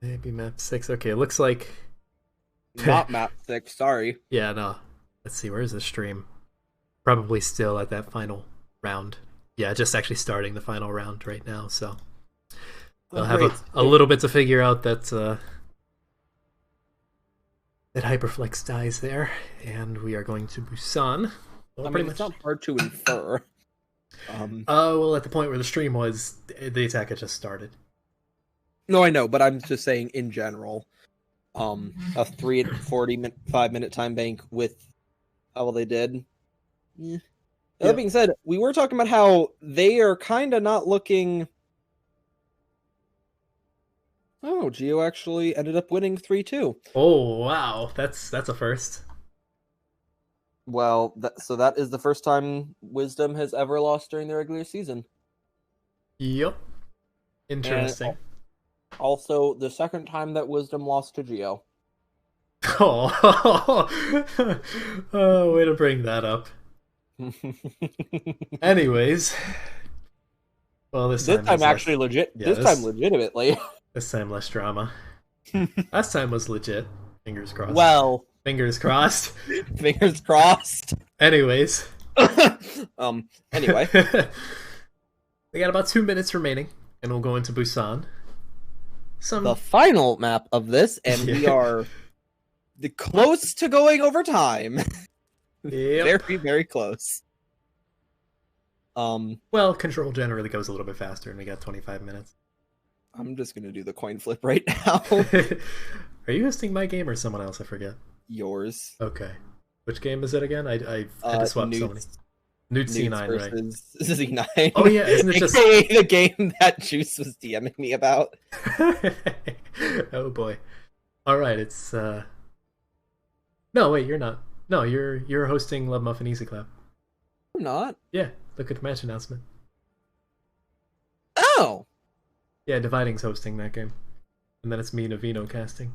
Okay, it looks like... not map 6, sorry. Yeah, no. Let's see, where's the stream? Probably still at that final round. Yeah, just actually starting the final round right now, so... They'll have a little bit to figure out that that Hyperflex dies there, and we are going to Busan. Well, I mean, it's not hard to infer. Well, at the point where the stream was, the attack had just started. No, I know, but I'm just saying in general. A 5-minute time bank with how well they did. Yeah. That being said, we were talking about how they are kind of not looking... Oh, Geo actually ended up winning 3-2. Oh, wow. That's a first. Well, so that is the first time Wisdom has ever lost during the regular season. Yep. Interesting. And also, the second time that Wisdom lost to Geo. Oh, way to bring that up. Anyways. Well, this time actually legit. Yeah, this time legitimately. This time less drama. Last time was legit. Fingers crossed. Well, fingers crossed. fingers crossed. Anyways. Anyway. We got about 2 minutes remaining, and we'll go into Busan. The final map of this, and we are close to going over time. Yep. Very, very close. Well, Control generally goes a little bit faster, and we got 25 minutes. I'm just gonna do the coin flip right now. Are you hosting my game or someone else? I forget. Yours. Okay. Which game is it again? I had to swap so many. Newt C9, right? versus Z9. Oh yeah, isn't it just AKA the game that Juice was DMing me about? Oh boy. All right, it's No, wait, you're not. No, you're hosting Love Muffin Easy Clap. I'm not. Yeah, look at the match announcement. Oh. Yeah, Dividing's hosting that game. And then it's me and Avino casting.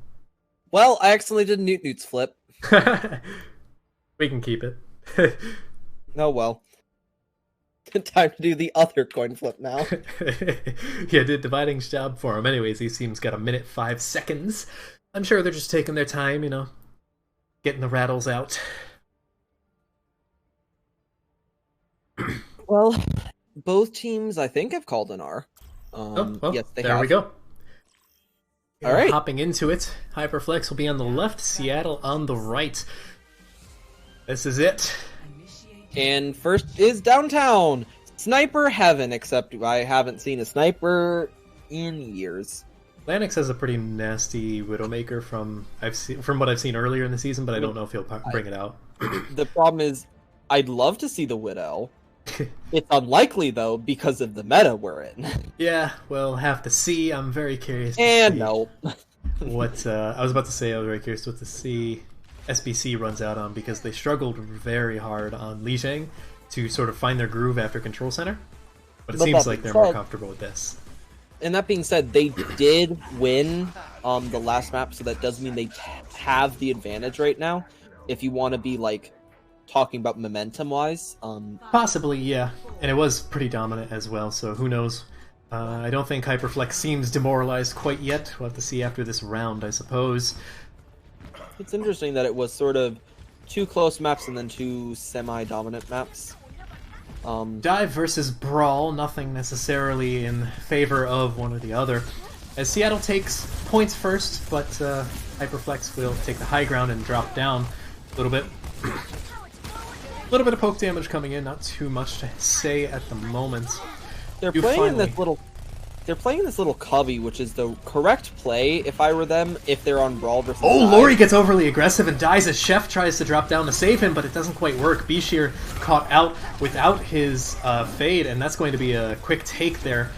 Well, I accidentally did Newt's flip. We can keep it. Oh well. Time to do the other coin flip now. Yeah, did Dividing's job for him. Anyways, he seems got 1:05 seconds. I'm sure they're just taking their time, you know, getting the rattles out. Well, both teams, I think, have called an R. Oh, well, yes, they there have. we go. All right. Hopping into it. Hyperflex will be on the left, Seattle on the right. This is it. And first is Downtown. Sniper Heaven, except I haven't seen a sniper in years. Lanix has a pretty nasty Widowmaker from what I've seen earlier in the season, but I don't know if he'll bring it out. The problem is, I'd love to see the Widow. It's unlikely, though, because of the meta we're in. Yeah, we'll have to see. I'm very curious to And see no. what I was about to say. I was very curious what to see SBC runs out on, because they struggled very hard on Li Zhang to sort of find their groove after Control Center. But it seems like they're more comfortable with this. And that being said, they did win the last map, so that does mean they have the advantage right now. If you want to be like talking about momentum wise, Possibly, yeah. And it was pretty dominant as well, so who knows. I don't think Hyperflex seems demoralized quite yet. We'll have to see after this round, I suppose. it's interesting that it was sort of 2 close maps and then 2 semi-dominant maps. Dive versus Brawl, nothing necessarily in favor of one or the other. As Seattle takes points first, but Hyperflex will take the high ground and drop down a little bit. A little bit of poke damage coming in, not too much to say at the moment. They're playing in this little. They're playing in this little covey, which is the correct play if I were them, if they're on Brawl versus Oh, Dive. Laurie gets overly aggressive and dies as Chef tries to drop down to save him, but it doesn't quite work. Bishir caught out without his fade, and that's going to be a quick take there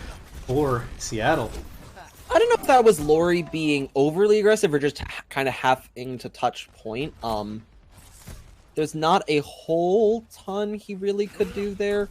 for Seattle. I don't know if that was Laurie being overly aggressive or just kind of having to touch point. There's not a whole ton he really could do there.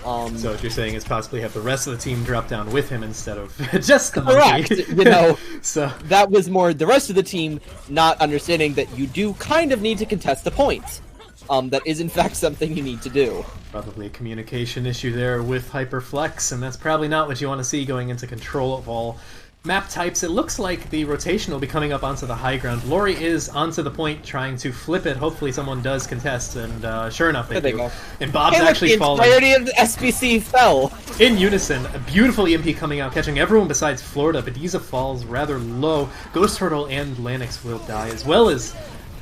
So what you're saying is possibly have the rest of the team drop down with him instead of just the Correct. monkey. You know, So that was more the rest of the team not understanding that you do kind of need to contest the points. That is in fact something you need to do. probably a communication issue there with Hyperflex, and that's probably not what you want to see going into control of all map types. It looks like the rotation will be coming up onto the high ground. Laurie is onto the point trying to flip it. Hopefully someone does contest, and sure enough they do. Go. And Bob's Hey, look, actually the falling entirety of the SBC fell. in unison. A beautiful EMP coming out, catching everyone besides Florida. Bediza falls rather low. Ghost Turtle and Lanix will die, as well as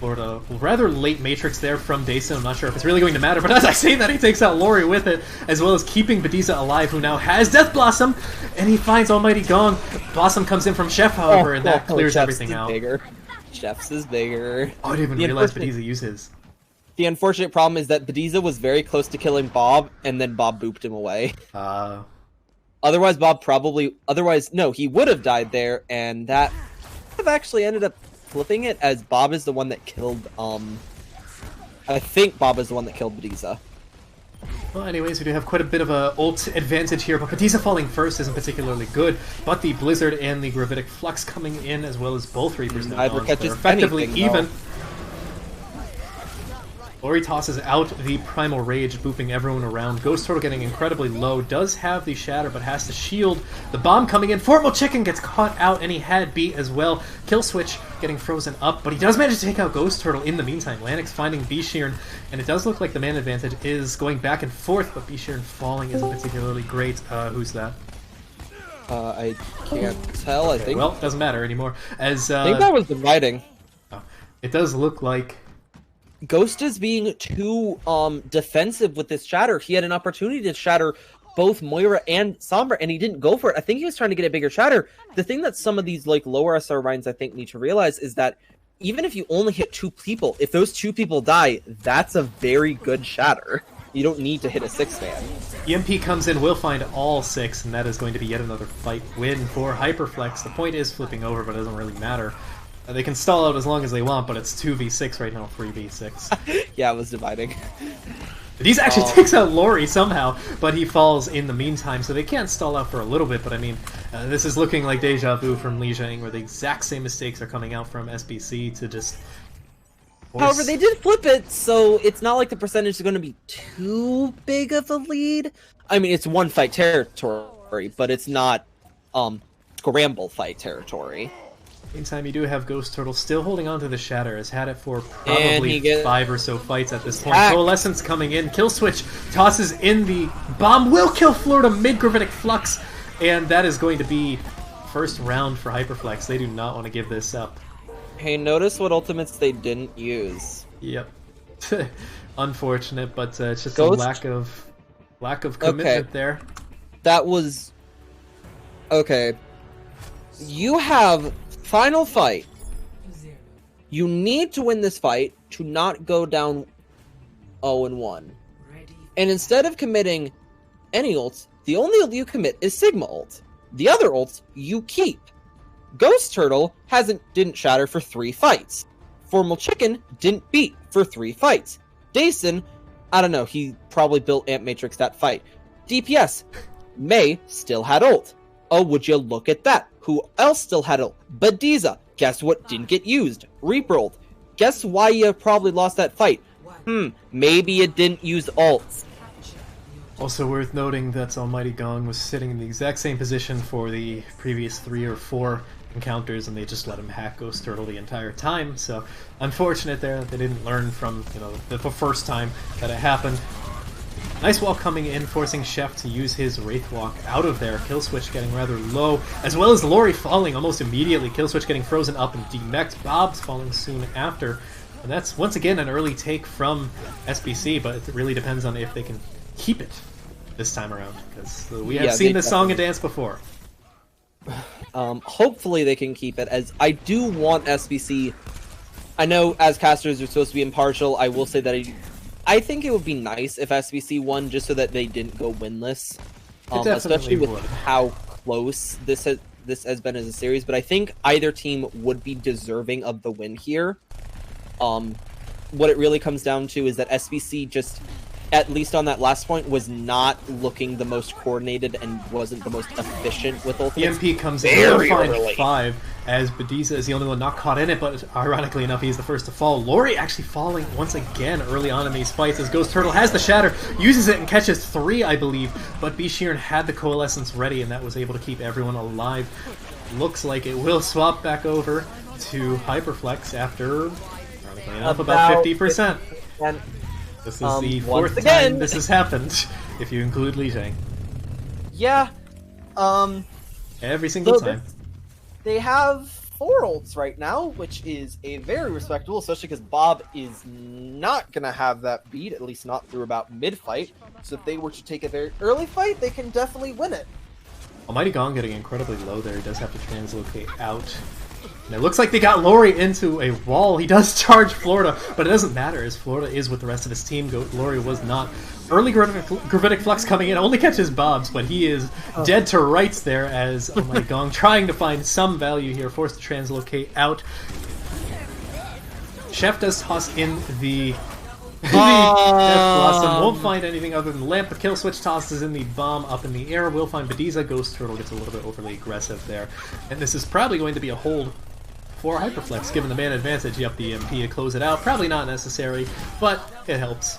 Florida. Rather late Matrix there from Dason. I'm not sure if it's really going to matter, but as I say that, he takes out Laurie with it, as well as keeping Bediza alive, who now has Death Blossom, and he finds Almighty Gong. Blossom comes in from Chef, however, and that clears Chef's everything is out. Bigger. Chef's is bigger. Oh, I didn't even The realize unfortunate- Bediza used his. The unfortunate problem is that Bediza was very close to killing Bob, and then Bob booped him away. Otherwise, no, he would have died there, and that would have actually ended up flipping it, as Bob is the one that killed, I think Bob is the one that killed Bediza. Well, anyways, we do have quite a bit of a ult advantage here, but Bediza falling first isn't particularly good. But the Blizzard and the Gravitic Flux coming in, as well as both Reapers now Neither gone, catches they're effectively anything, even. though. Laurie tosses out the Primal Rage, booping everyone around. Ghost Turtle getting incredibly low, does have the Shatter, but has to shield. The bomb coming in. Fortmo Chicken gets caught out, and he had beat as well. Kill Switch getting frozen up, but he does manage to take out Ghost Turtle in the meantime. Lanix finding Bishirn, and it does look like the man advantage is going back and forth, but Bishirn falling isn't particularly great. Who's that? I can't tell, I think. Well, it doesn't matter anymore. As I think that was the writing. it does look like Ghost is being too defensive with this shatter. He had an opportunity to shatter both Moira and Sombra, and he didn't go for it. I think he was trying to get a bigger shatter. The thing that some of these like lower SR Rhines I think need to realize is that even if you only hit 2 people, if those 2 people die, that's a very good shatter. You don't need to hit a 6-man. EMP comes in, will find all 6, and that is going to be yet another fight win for Hyperflex. The point is flipping over, but it doesn't really matter. They can stall out as long as they want, but it's 2v6 right now, 3v6. Yeah, it was dividing. These actually takes out Lori somehow, but he falls in the meantime, so they can't stall out for a little bit, but I mean, this is looking like deja vu from Li Zhang, where the exact same mistakes are coming out from SBC to just... However, they did flip it, so it's not like the percentage is going to be too big of a lead. I mean, it's 1 fight territory, but it's not scramble fight territory. Meantime, you do have Ghost Turtle still holding on to the Shatter, has had it for probably 5 or so fights at this point. Coalescence coming in, Kill Switch tosses in the bomb, will kill Florida mid-Gravitic Flux, and that is going to be first round for Hyperflex. They do not want to give this up. Hey, notice what ultimates they didn't use. Yep. Unfortunate, but it's just a lack of commitment there. That was... Okay. You have final fight. You need to win this fight to not go down 0-1. And instead of committing any ults, the only ult you commit is Sigma ult. The other ults you keep. Ghost Turtle didn't shatter for 3 fights. Formal Chicken didn't beat for 3 fights. Dason, I don't know, he probably built Amp Matrix that fight. DPS, Mei still had ult. Oh, would you look at that? Who else still had ult? Badiza, guess what didn't get used? Reaper ult. Guess why you probably lost that fight? Maybe it didn't use ults. Also worth noting that Almighty Gong was sitting in the exact same position for the previous 3 or 4 encounters, and they just let him hack Ghost Turtle the entire time. So unfortunate there that they didn't learn from the first time that it happened. Nice wall coming in, forcing Chef to use his Wraith Walk out of there. Killswitch getting rather low, as well as Lori falling almost immediately. Killswitch getting frozen up and demeched. Bob's falling soon after. And that's once again an early take from SBC, but it really depends on if they can keep it this time around, because we have seen this song and dance before. Hopefully they can keep it, as I do want SBC. I know as casters are supposed to be impartial. I will say that I think it would be nice if SBC won, just so that they didn't go winless, especially with how close this has been as a series. But I think either team would be deserving of the win here. What it really comes down to is that SBC just, at least on that last point, was not looking the most coordinated and wasn't the most efficient with ultimates. EMP comes in, will find 5, as Badiza is the only one not caught in it, but ironically enough, he's the first to fall. Lori actually falling once again early on in these fights, as Ghost Turtle has the Shatter, uses it and catches 3, I believe, but Bishirin had the Coalescence ready, and that was able to keep everyone alive. Looks like it will swap back over to Hyperflex after, ironically enough, about 50%. This is the 4th time this has happened, if you include Li Zhang. Yeah. Every single time. They have 4 ults right now, which is a very respectable, especially because Bob is not going to have that beat, at least not through about mid-fight. So if they were to take a very early fight, they can definitely win it. Almighty Gong getting incredibly low there. He does have to translocate out. And it looks like they got Lori into a wall. He does charge Florida, but it doesn't matter, as Florida is with the rest of his team. Lori was not. Early Gravitic Flux coming in, only catches Bob's, but he is dead to rights there, as Almighty Gong trying to find some value here, forced to translocate out. Chef does toss in the Death Blossom, won't find anything other than Lamp, but Killswitch tosses in the bomb up in the air, will find Badiza. Ghost Turtle gets a little bit overly aggressive there, and this is probably going to be a hold for Hyperflex, given the man advantage. Yep, the EMP to close it out, probably not necessary, but it helps.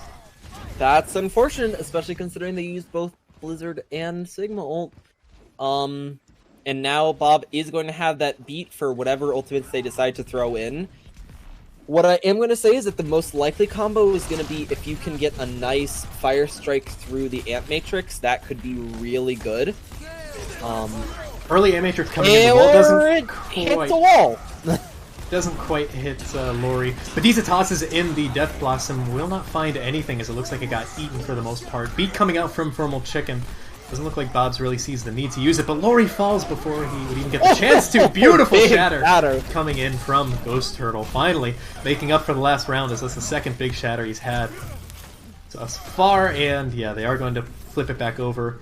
That's unfortunate, especially considering they used both Blizzard and Sigma ult. And now Bob is going to have that beat for whatever ultimates they decide to throw in. What I am going to say is that the most likely combo is going to be if you can get a nice Fire Strike through the Amp Matrix. That could be really good. Early Amp Matrix coming in, the wall doesn't hit the wall. Doesn't quite hit Lori. Badiza tosses in the Death Blossom, will not find anything, as it looks like it got eaten for the most part. Beat coming out from Formal Chicken. Doesn't look like Bob's really sees the need to use it, but Lori falls before he would even get the chance to. Beautiful shatter coming in from Ghost Turtle, finally making up for the last round, as that's the second big shatter he's had thus far, and yeah, they are going to flip it back over,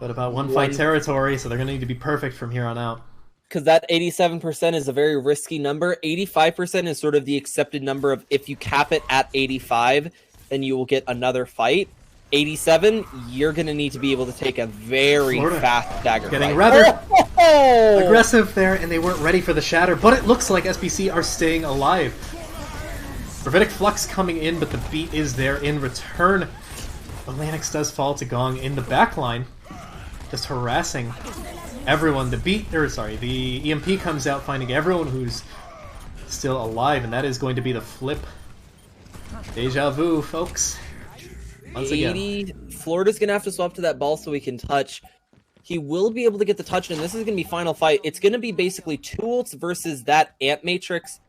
but about one fight territory, so they're going to need to be perfect from here on out. Because that 87% is a very risky number. 85% is sort of the accepted number of if you cap it at 85, then you will get another fight. 87, you're going to need to be able to take a very fast dagger getting fight. rather aggressive there, and they weren't ready for the shatter, but it looks like SBC are staying alive. Gravitic Flux coming in, but the beat is there in return. Atlanix does fall to Gong in the backline, just harassing everyone. The EMP comes out, finding everyone who's still alive, and that is going to be the flip. Deja vu, folks. Once again. Florida's going to have to swap to that ball so he can touch. He will be able to get the touch, and this is going to be final fight. It's going to be basically 2 ults versus that Ant Matrix.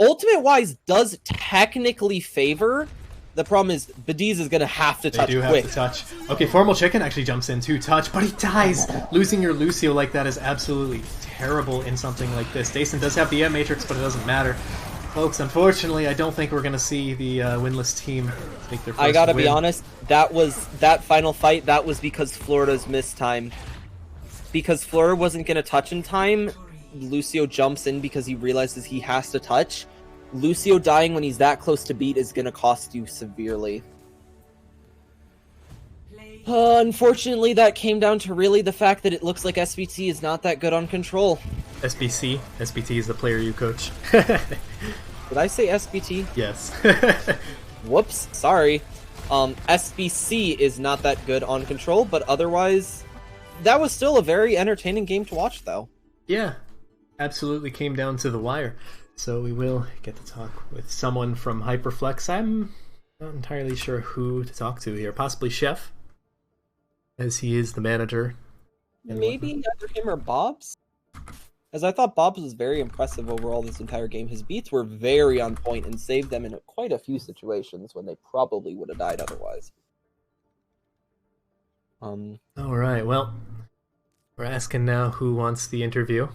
Ultimate-wise does technically favor. The problem is, Badiz is going to have to touch quick. They do have to touch. Okay, Formal Chicken actually jumps in to touch, but he dies! Losing your Lucio like that is absolutely terrible in something like this. Dason does have the Ant Matrix, but it doesn't matter. Folks, unfortunately, I don't think we're going to see the winless team make their first I gotta win. be honest, that final fight, that was because Florida's missed time. Because Florida wasn't going to touch in time, Lucio jumps in because he realizes he has to touch. Lucio dying when he's that close to beat is going to cost you severely. Unfortunately, that came down to really the fact that it looks like SBT is not that good on control. SBC? SBT is the player you coach. Did I say SBT? Yes. Whoops, sorry. SBC is not that good on control, but otherwise, that was still a very entertaining game to watch, though. Yeah, absolutely came down to the wire. So we will get to talk with someone from Hyperflex. I'm not entirely sure who to talk to here. Possibly Chef, as he is the manager. Maybe either him or Bob's? As I thought Bob's was very impressive overall this entire game. His beats were very on point and saved them in quite a few situations when they probably would have died otherwise. Alright, well, we're asking now who wants the interview.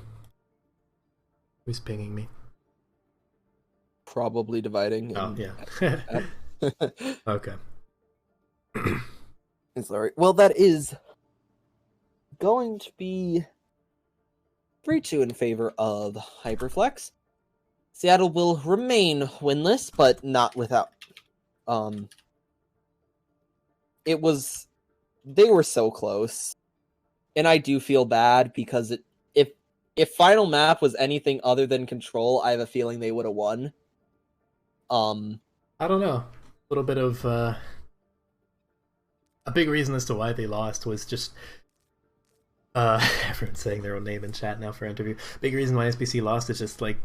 Who's pinging me? Probably dividing. Oh, yeah. Okay. Sorry. Well, that is going to be 3-2 in favor of Hyperflex. Seattle will remain winless, but not without. They were so close, and I do feel bad because if final map was anything other than control, I have a feeling they would have won. I don't know. A little bit of a big reason as to why they lost was just everyone's saying their own name in chat now for interview. Big reason why SBC lost is just like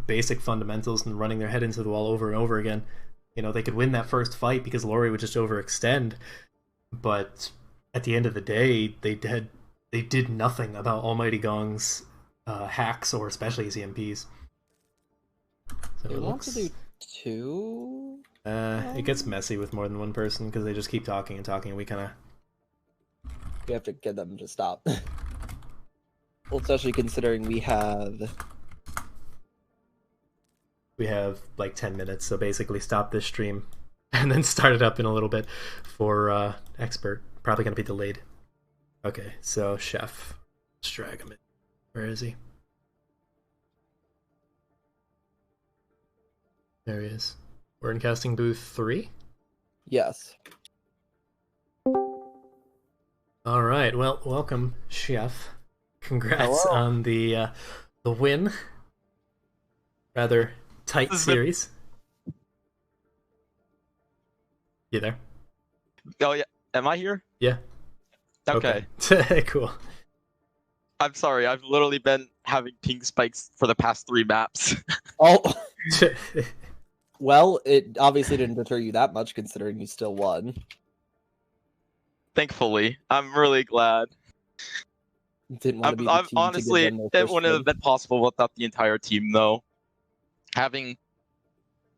basic fundamentals and running their head into the wall over and over again. You know, they could win that first fight because Lori would just overextend, but at the end of the day, they did nothing about Almighty Gong's hacks or especially his EMPs. So they want to do 2. It gets messy with more than one person because they just keep talking and talking, and we have to get them to stop. Well, especially considering we have like 10 minutes, so basically stop this stream and then start it up in a little bit for expert. Probably going to be delayed. Okay, so Chef. Let's drag him in. Where is he? There he is. We're in casting booth 3? Yes. Alright, well, welcome, Chef. Congrats on the win. Rather tight series. You there? Oh, yeah. Am I here? Yeah. Okay. Cool. I'm sorry. I've literally been having ping spikes for the past 3 maps. Oh. Well, it obviously didn't deter you that much considering you still won. Thankfully. I'm really glad. Didn't want to be the team honestly, to give them it wouldn't have been possible without the entire team, though. Having,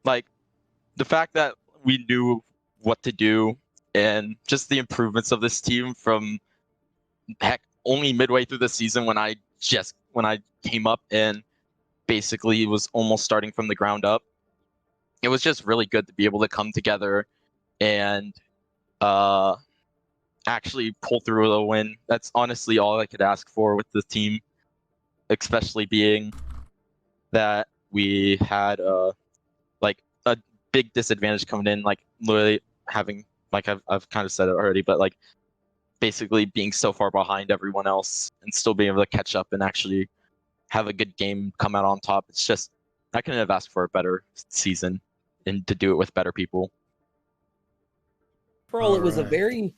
like, the fact that we knew what to do and just the improvements of this team from heck, only midway through the season when I came up and basically was almost starting from the ground up. It was just really good to be able to come together and actually pull through a win. That's honestly all I could ask for with the team, especially being that we had like a big disadvantage coming in, like literally having, like I've kind of said it already, but like basically being so far behind everyone else and still being able to catch up and actually have a good game come out on top. It's just, I couldn't have asked for a better season and to do it with better people. Overall, it was a Alright.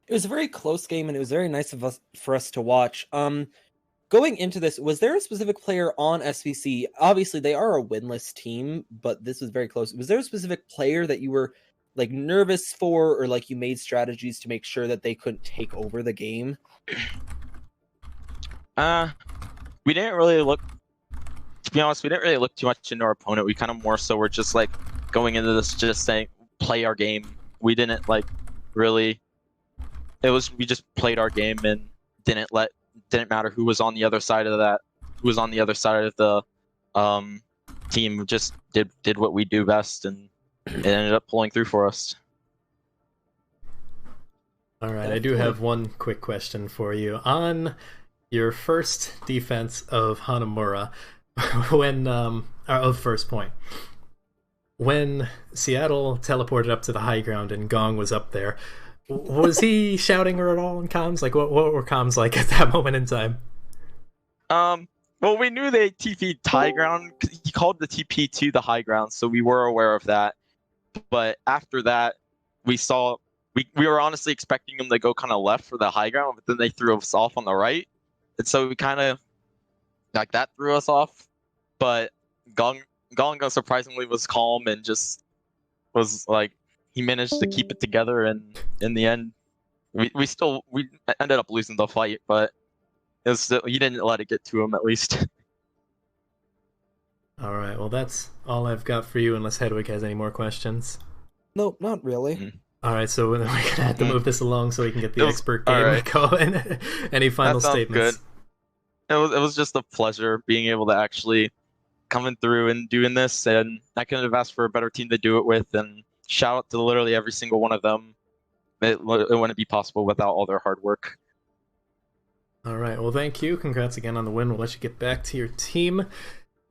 very close game, and it was very nice for us to watch. Going into this, was there a specific player on SVC? Obviously, they are a winless team, but this was very close. Was there a specific player that you were like nervous for, or like you made strategies to make sure that they couldn't take over the game? We didn't really look, to be honest, we didn't really look too much into our opponent. We kind of more so were just like going into this just saying, play our game. We didn't like really, we just played our game and didn't matter who was on the other side of that, who was on the other side of the team. We just did what we do best, and it ended up pulling through for us. All right, I do have one quick question for you. On your first defense of Hanamura, when of first point, when Seattle teleported up to the high ground and Gong was up there, was he shouting her at all in comms? Like, what were comms like at that moment in time? Well, we knew they TP'd high ground. He called the TP to the high ground, so we were aware of that. But after that, we saw we were honestly expecting him to go kind of left for the high ground, but then they threw us off on the right, and so we kind of like that threw us off. But Gong surprisingly was calm and just was like, he managed to keep it together, and in the end, we ended up losing the fight, but it was still, he didn't let it get to him at least. All right, well, that's all I've got for you, unless Hedwig has any more questions. Nope, not really. Mhm. All right, so we're gonna have to move this along so we can get the It was- expert all game right. going. Any final That sounds statements? good. It was just a pleasure being able to actually coming through and doing this, and I couldn't have asked for a better team to do it with. And shout out to literally every single one of them. It wouldn't be possible without all their hard work. All right, well, thank you. Congrats again on the win. We'll let you get back to your team.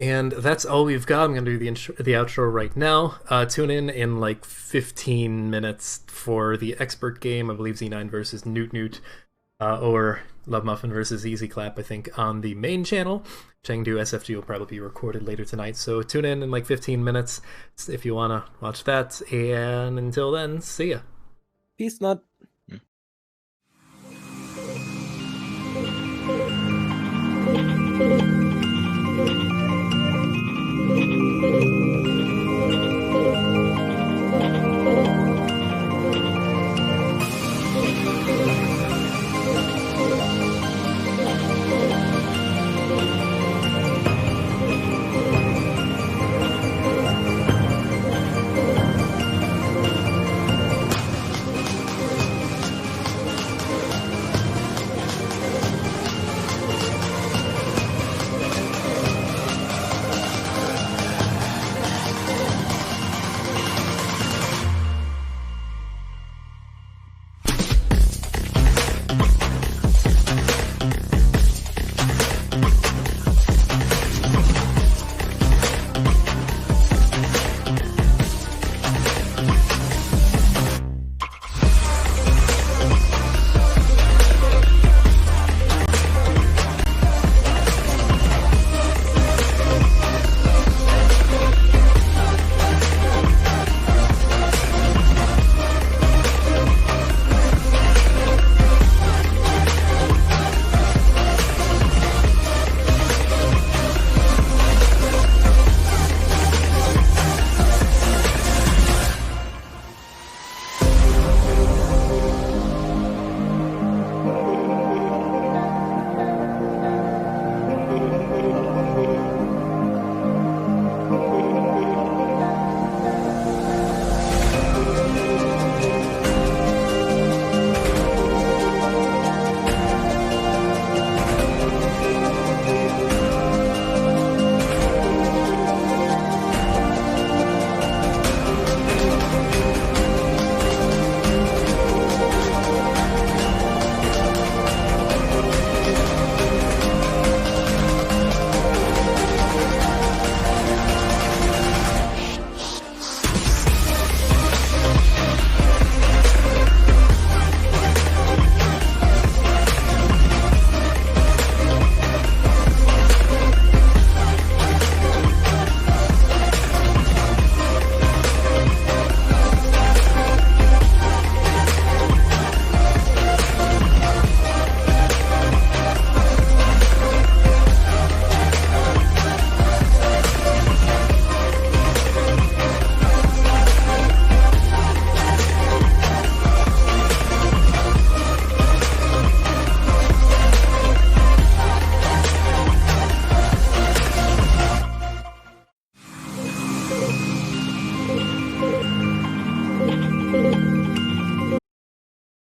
And that's all we've got. I'm going to do the outro right now. Tune in like 15 minutes for the expert game. I believe Z9 versus Newt, or Love Muffin versus Easy Clap, I think, on the main channel. Chengdu SFG will probably be recorded later tonight, so tune in like 15 minutes if you want to watch that. And until then, see ya. Peace, nut.